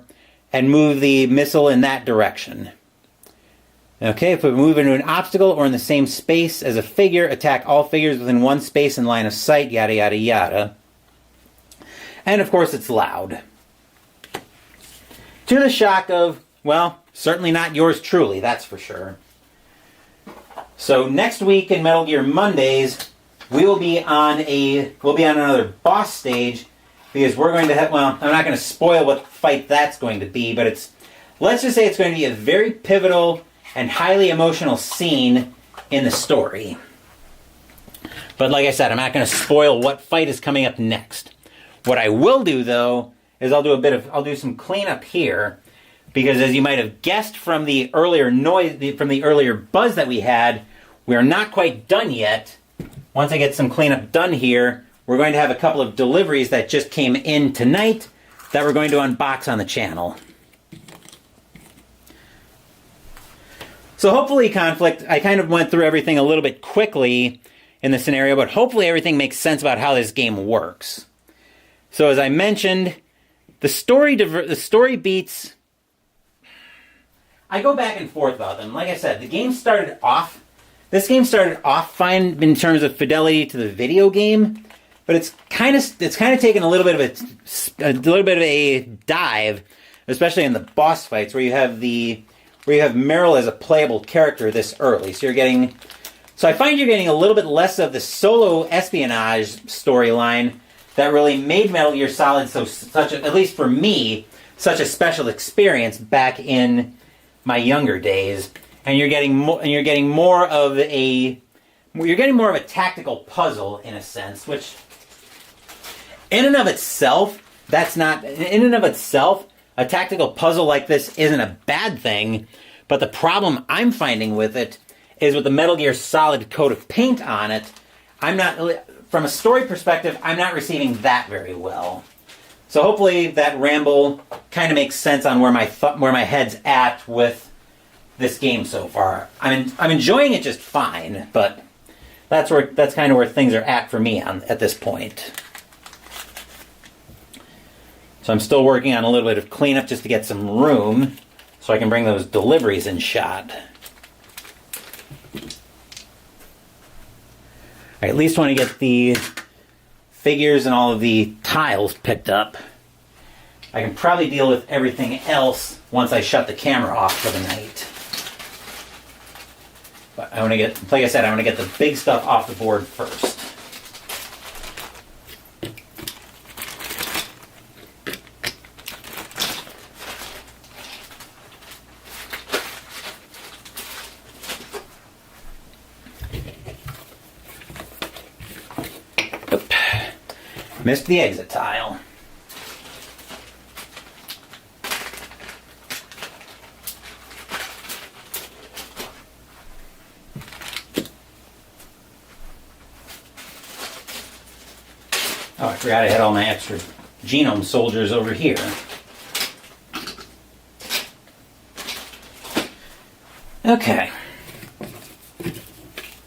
and move the missile in that direction. Okay, if we move into an obstacle or in the same space as a figure, attack all figures within 1 space in line of sight, yada, yada, yada. And of course it's loud. To the shock of, well, certainly not yours truly, that's for sure. So next week in Metal Gear Mondays, we'll be on another boss stage because we're going to have, well, I'm not going to spoil what fight that's going to be, but let's just say it's going to be a very pivotal and highly emotional scene in the story. But like I said, I'm not going to spoil what fight is coming up next. What I will do, though, is I'll do some cleanup here, because as you might have guessed from the earlier buzz that we had, we are not quite done yet. Once I get some cleanup done here, we're going to have a couple of deliveries that just came in tonight that we're going to unbox on the channel. So hopefully, Conflict, I kind of went through everything a little bit quickly in the scenario, but hopefully everything makes sense about how this game works. So as I mentioned, the story beats, I go back and forth about them. Like I said, this game started off fine in terms of fidelity to the video game, but it's kind of taken a little bit of a dive, especially in the boss fights where you have Meryl as a playable character this early. So I find you're getting a little bit less of the solo espionage storyline that really made Metal Gear Solid at least for me, such a special experience back in my younger days. And you're getting more of a tactical puzzle in a sense, which in and of itself, a tactical puzzle like this isn't a bad thing, but the problem I'm finding with it is with the Metal Gear Solid coat of paint on it, from a story perspective, I'm not receiving that very well. So hopefully that ramble kind of makes sense on where my head's at with this game so far. I'm enjoying it just fine, but that's kind of where things are at for me at this point. So I'm still working on a little bit of cleanup just to get some room so I can bring those deliveries in shot. I at least want to get the figures and all of the tiles picked up. I can probably deal with everything else once I shut the camera off for the night. But I want to get the big stuff off the board first. Missed the exit tile. Oh, I forgot I had all my extra genome soldiers over here. Okay.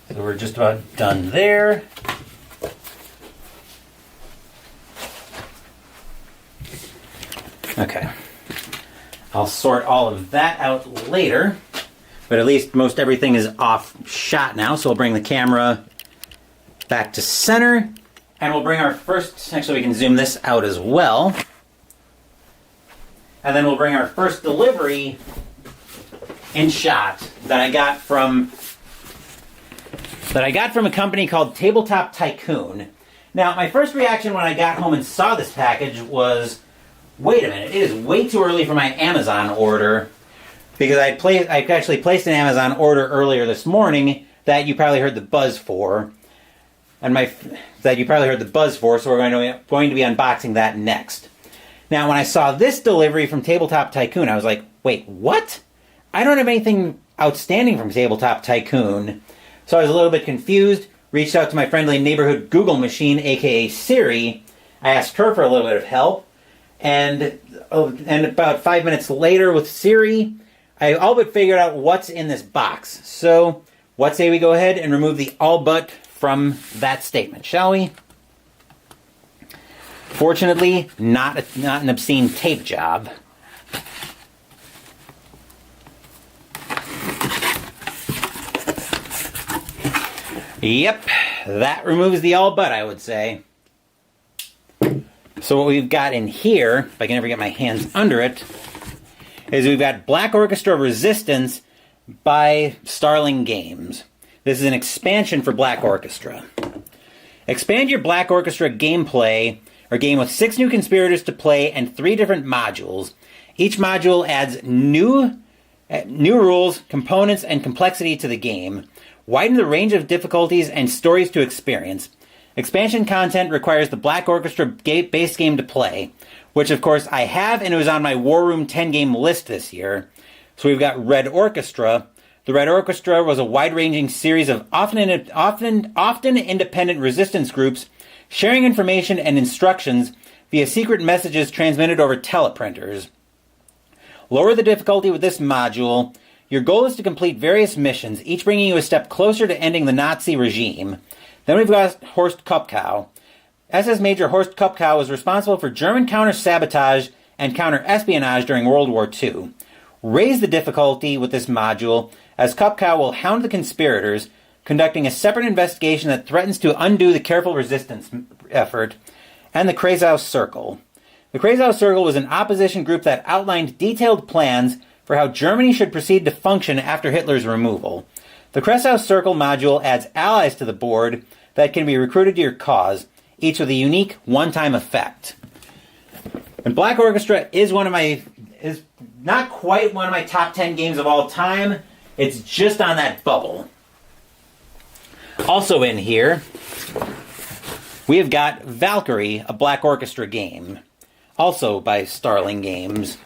So we're just about done there. Okay. I'll sort all of that out later, but at least most everything is off shot now, so we'll bring the camera back to center, and we'll bring our first, actually we can zoom this out as well, and then we'll bring our first delivery in shot that I got from a company called Tabletop Tycoon. Now, my first reaction when I got home and saw this package was, wait a minute, it is way too early for my Amazon order, because I actually placed an Amazon order earlier this morning that you probably heard the buzz for, so we're going to be unboxing that next. Now, when I saw this delivery from Tabletop Tycoon, I was like, wait, what? I don't have anything outstanding from Tabletop Tycoon. So I was a little bit confused, reached out to my friendly neighborhood Google machine, aka Siri. I asked her for a little bit of help. And about 5 minutes later with Siri, I all but figured out what's in this box. So, what say we go ahead and remove the all but from that statement, shall we? Fortunately, not an obscene tape job. Yep, that removes the all but, I would say. So what we've got in here, if I can ever get my hands under it, is we've got Black Orchestra Resistance by Starling Games. This is an expansion for Black Orchestra. Expand your Black Orchestra gameplay, or game with 6 new conspirators to play and 3 different modules. Each module adds new rules, components, and complexity to the game. Widen the range of difficulties and stories to experience. Expansion content requires the Black Orchestra base game to play, which of course I have, and it was on my War Room 10 game list this year. So we've got Red Orchestra. The Red Orchestra was a wide-ranging series of often independent resistance groups sharing information and instructions via secret messages transmitted over teleprinters. Lower the difficulty with this module. Your goal is to complete various missions, each bringing you a step closer to ending the Nazi regime. Then we've got Horst Kopkow. SS Major Horst Kopkow was responsible for German counter-sabotage and counter-espionage during World War II. Raise the difficulty with this module, as Kopkow will hound the conspirators, conducting a separate investigation that threatens to undo the careful resistance effort, and the Kreisau Circle. The Kreisau Circle was an opposition group that outlined detailed plans for how Germany should proceed to function after Hitler's removal. The Kreisau Circle module adds allies to the board that can be recruited to your cause, each with a unique one-time effect. And Black Orchestra is not quite one of my top 10 games of all time. It's just on that bubble. Also in here, we have got Valkyrie, a Black Orchestra game, also by Starling Games.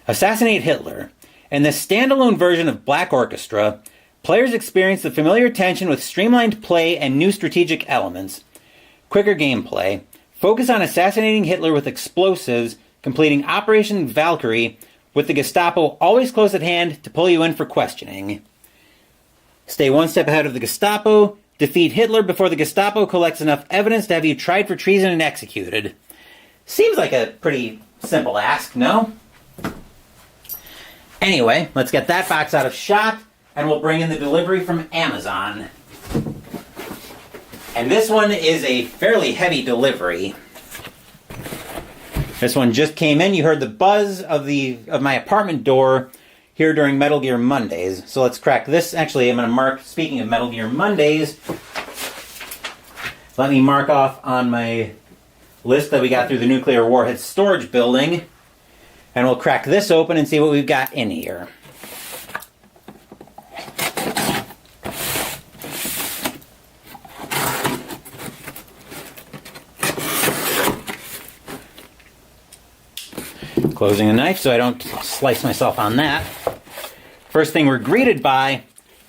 Assassinate Hitler. In this standalone version of Black Orchestra, players experience the familiar tension with streamlined play and new strategic elements. Quicker gameplay. Focus on assassinating Hitler with explosives, completing Operation Valkyrie, with the Gestapo always close at hand to pull you in for questioning. Stay one step ahead of the Gestapo. Defeat Hitler before the Gestapo collects enough evidence to have you tried for treason and executed. Seems like a pretty simple ask, no? Anyway, let's get that box out of shot, and we'll bring in the delivery from Amazon. And this one is a fairly heavy delivery. This one just came in. You heard the buzz of my apartment door here during Metal Gear Mondays. So let's crack this. Actually, I'm going to mark, speaking of Metal Gear Mondays, let me mark off on my list that we got through the Nuclear Warhead Storage Building. And we'll crack this open and see what we've got in here. Closing the knife so I don't slice myself on that. First thing we're greeted by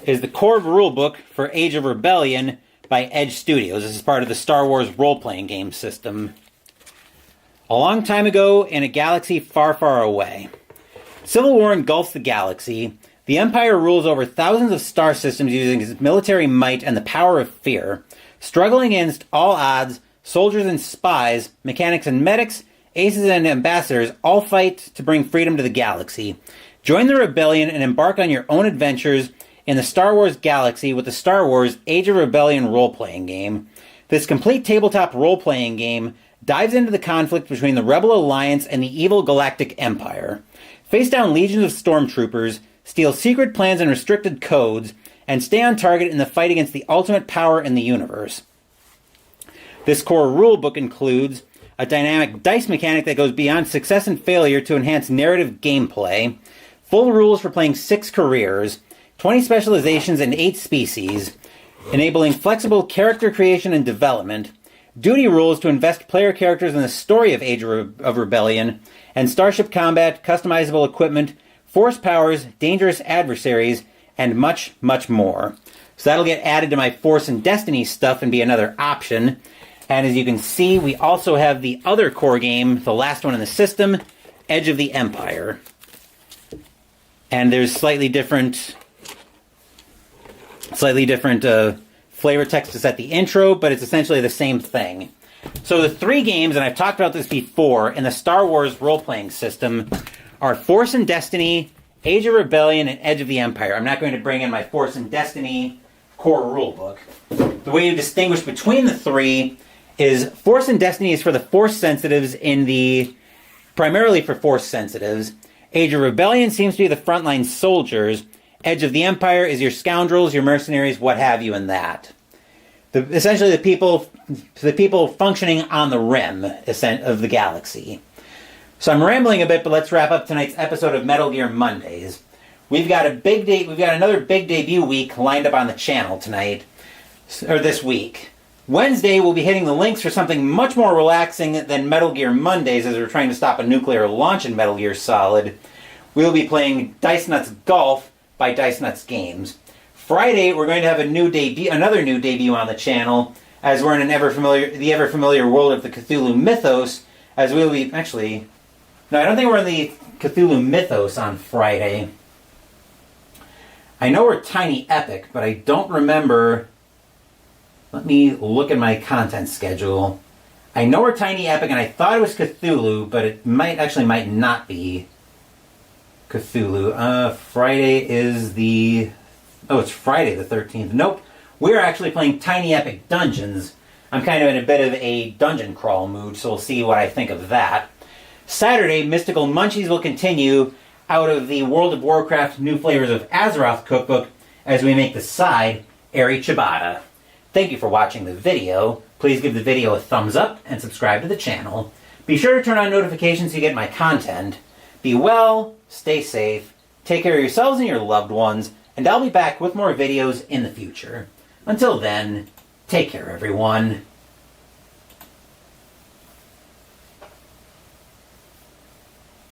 is the core rulebook for Age of Rebellion by Edge Studios. This is part of the Star Wars role-playing game system. A long time ago, in a galaxy far, far away. Civil war engulfs the galaxy. The Empire rules over thousands of star systems using its military might and the power of fear. Struggling against all odds, soldiers and spies, mechanics and medics, aces and ambassadors all fight to bring freedom to the galaxy. Join the rebellion and embark on your own adventures in the Star Wars galaxy with the Star Wars Age of Rebellion role-playing game. This complete tabletop role-playing game dives into the conflict between the Rebel Alliance and the evil Galactic Empire. Face down legions of stormtroopers, steal secret plans and restricted codes, and stay on target in the fight against the ultimate power in the universe. This core rulebook includes a dynamic dice mechanic that goes beyond success and failure to enhance narrative gameplay, full rules for playing 6 careers, 20 specializations and 8 species, enabling flexible character creation and development, duty rules to invest player characters in the story of Age of Rebellion, and starship combat, customizable equipment, force powers, dangerous adversaries, and much, much more. So that'll get added to my Force and Destiny stuff and be another option. And as you can see, we also have the other core game, the last one in the system, Edge of the Empire. And there's slightly different flavor text to set the intro, but it's essentially the same thing. So the 3 games, and I've talked about this before, in the Star Wars role-playing system are Force and Destiny, Age of Rebellion, and Edge of the Empire. I'm not going to bring in my Force and Destiny core rulebook. The way you distinguish between the 3 is Force and Destiny is for the Force sensitives primarily for Force sensitives. Age of Rebellion seems to be the frontline soldiers. Edge of the Empire is your scoundrels, your mercenaries, what have you in that. Essentially the people functioning on the rim of the galaxy. So I'm rambling a bit, but let's wrap up tonight's episode of Metal Gear Mondays. We've got another big debut week lined up on the channel tonight, or this week. Wednesday, we'll be hitting the links for something much more relaxing than Metal Gear Mondays, as we're trying to stop a nuclear launch in Metal Gear Solid. We'll be playing Dice Nuts Golf by Dice Nuts Games. Friday, we're going to have another new debut on the channel, as we're in the ever familiar world of the Cthulhu mythos, as we'll be, actually, no, I don't think we're in the Cthulhu mythos on Friday. I know we're Tiny Epic, but I don't remember. Let me look at my content schedule. I know we're Tiny Epic, and I thought it was Cthulhu, but it might not be Cthulhu. Friday is the... Oh, it's Friday the 13th. Nope. We're actually playing Tiny Epic Dungeons. I'm kind of in a bit of a dungeon crawl mood, so we'll see what I think of that. Saturday, Mystical Munchies will continue out of the World of Warcraft New Flavors of Azeroth cookbook as we make the side Eri Ciabatta. Thank you for watching the video. Please give the video a thumbs up and subscribe to the channel. Be sure to turn on notifications so you get my content. Be well, stay safe, take care of yourselves and your loved ones, and I'll be back with more videos in the future. Until then, take care everyone.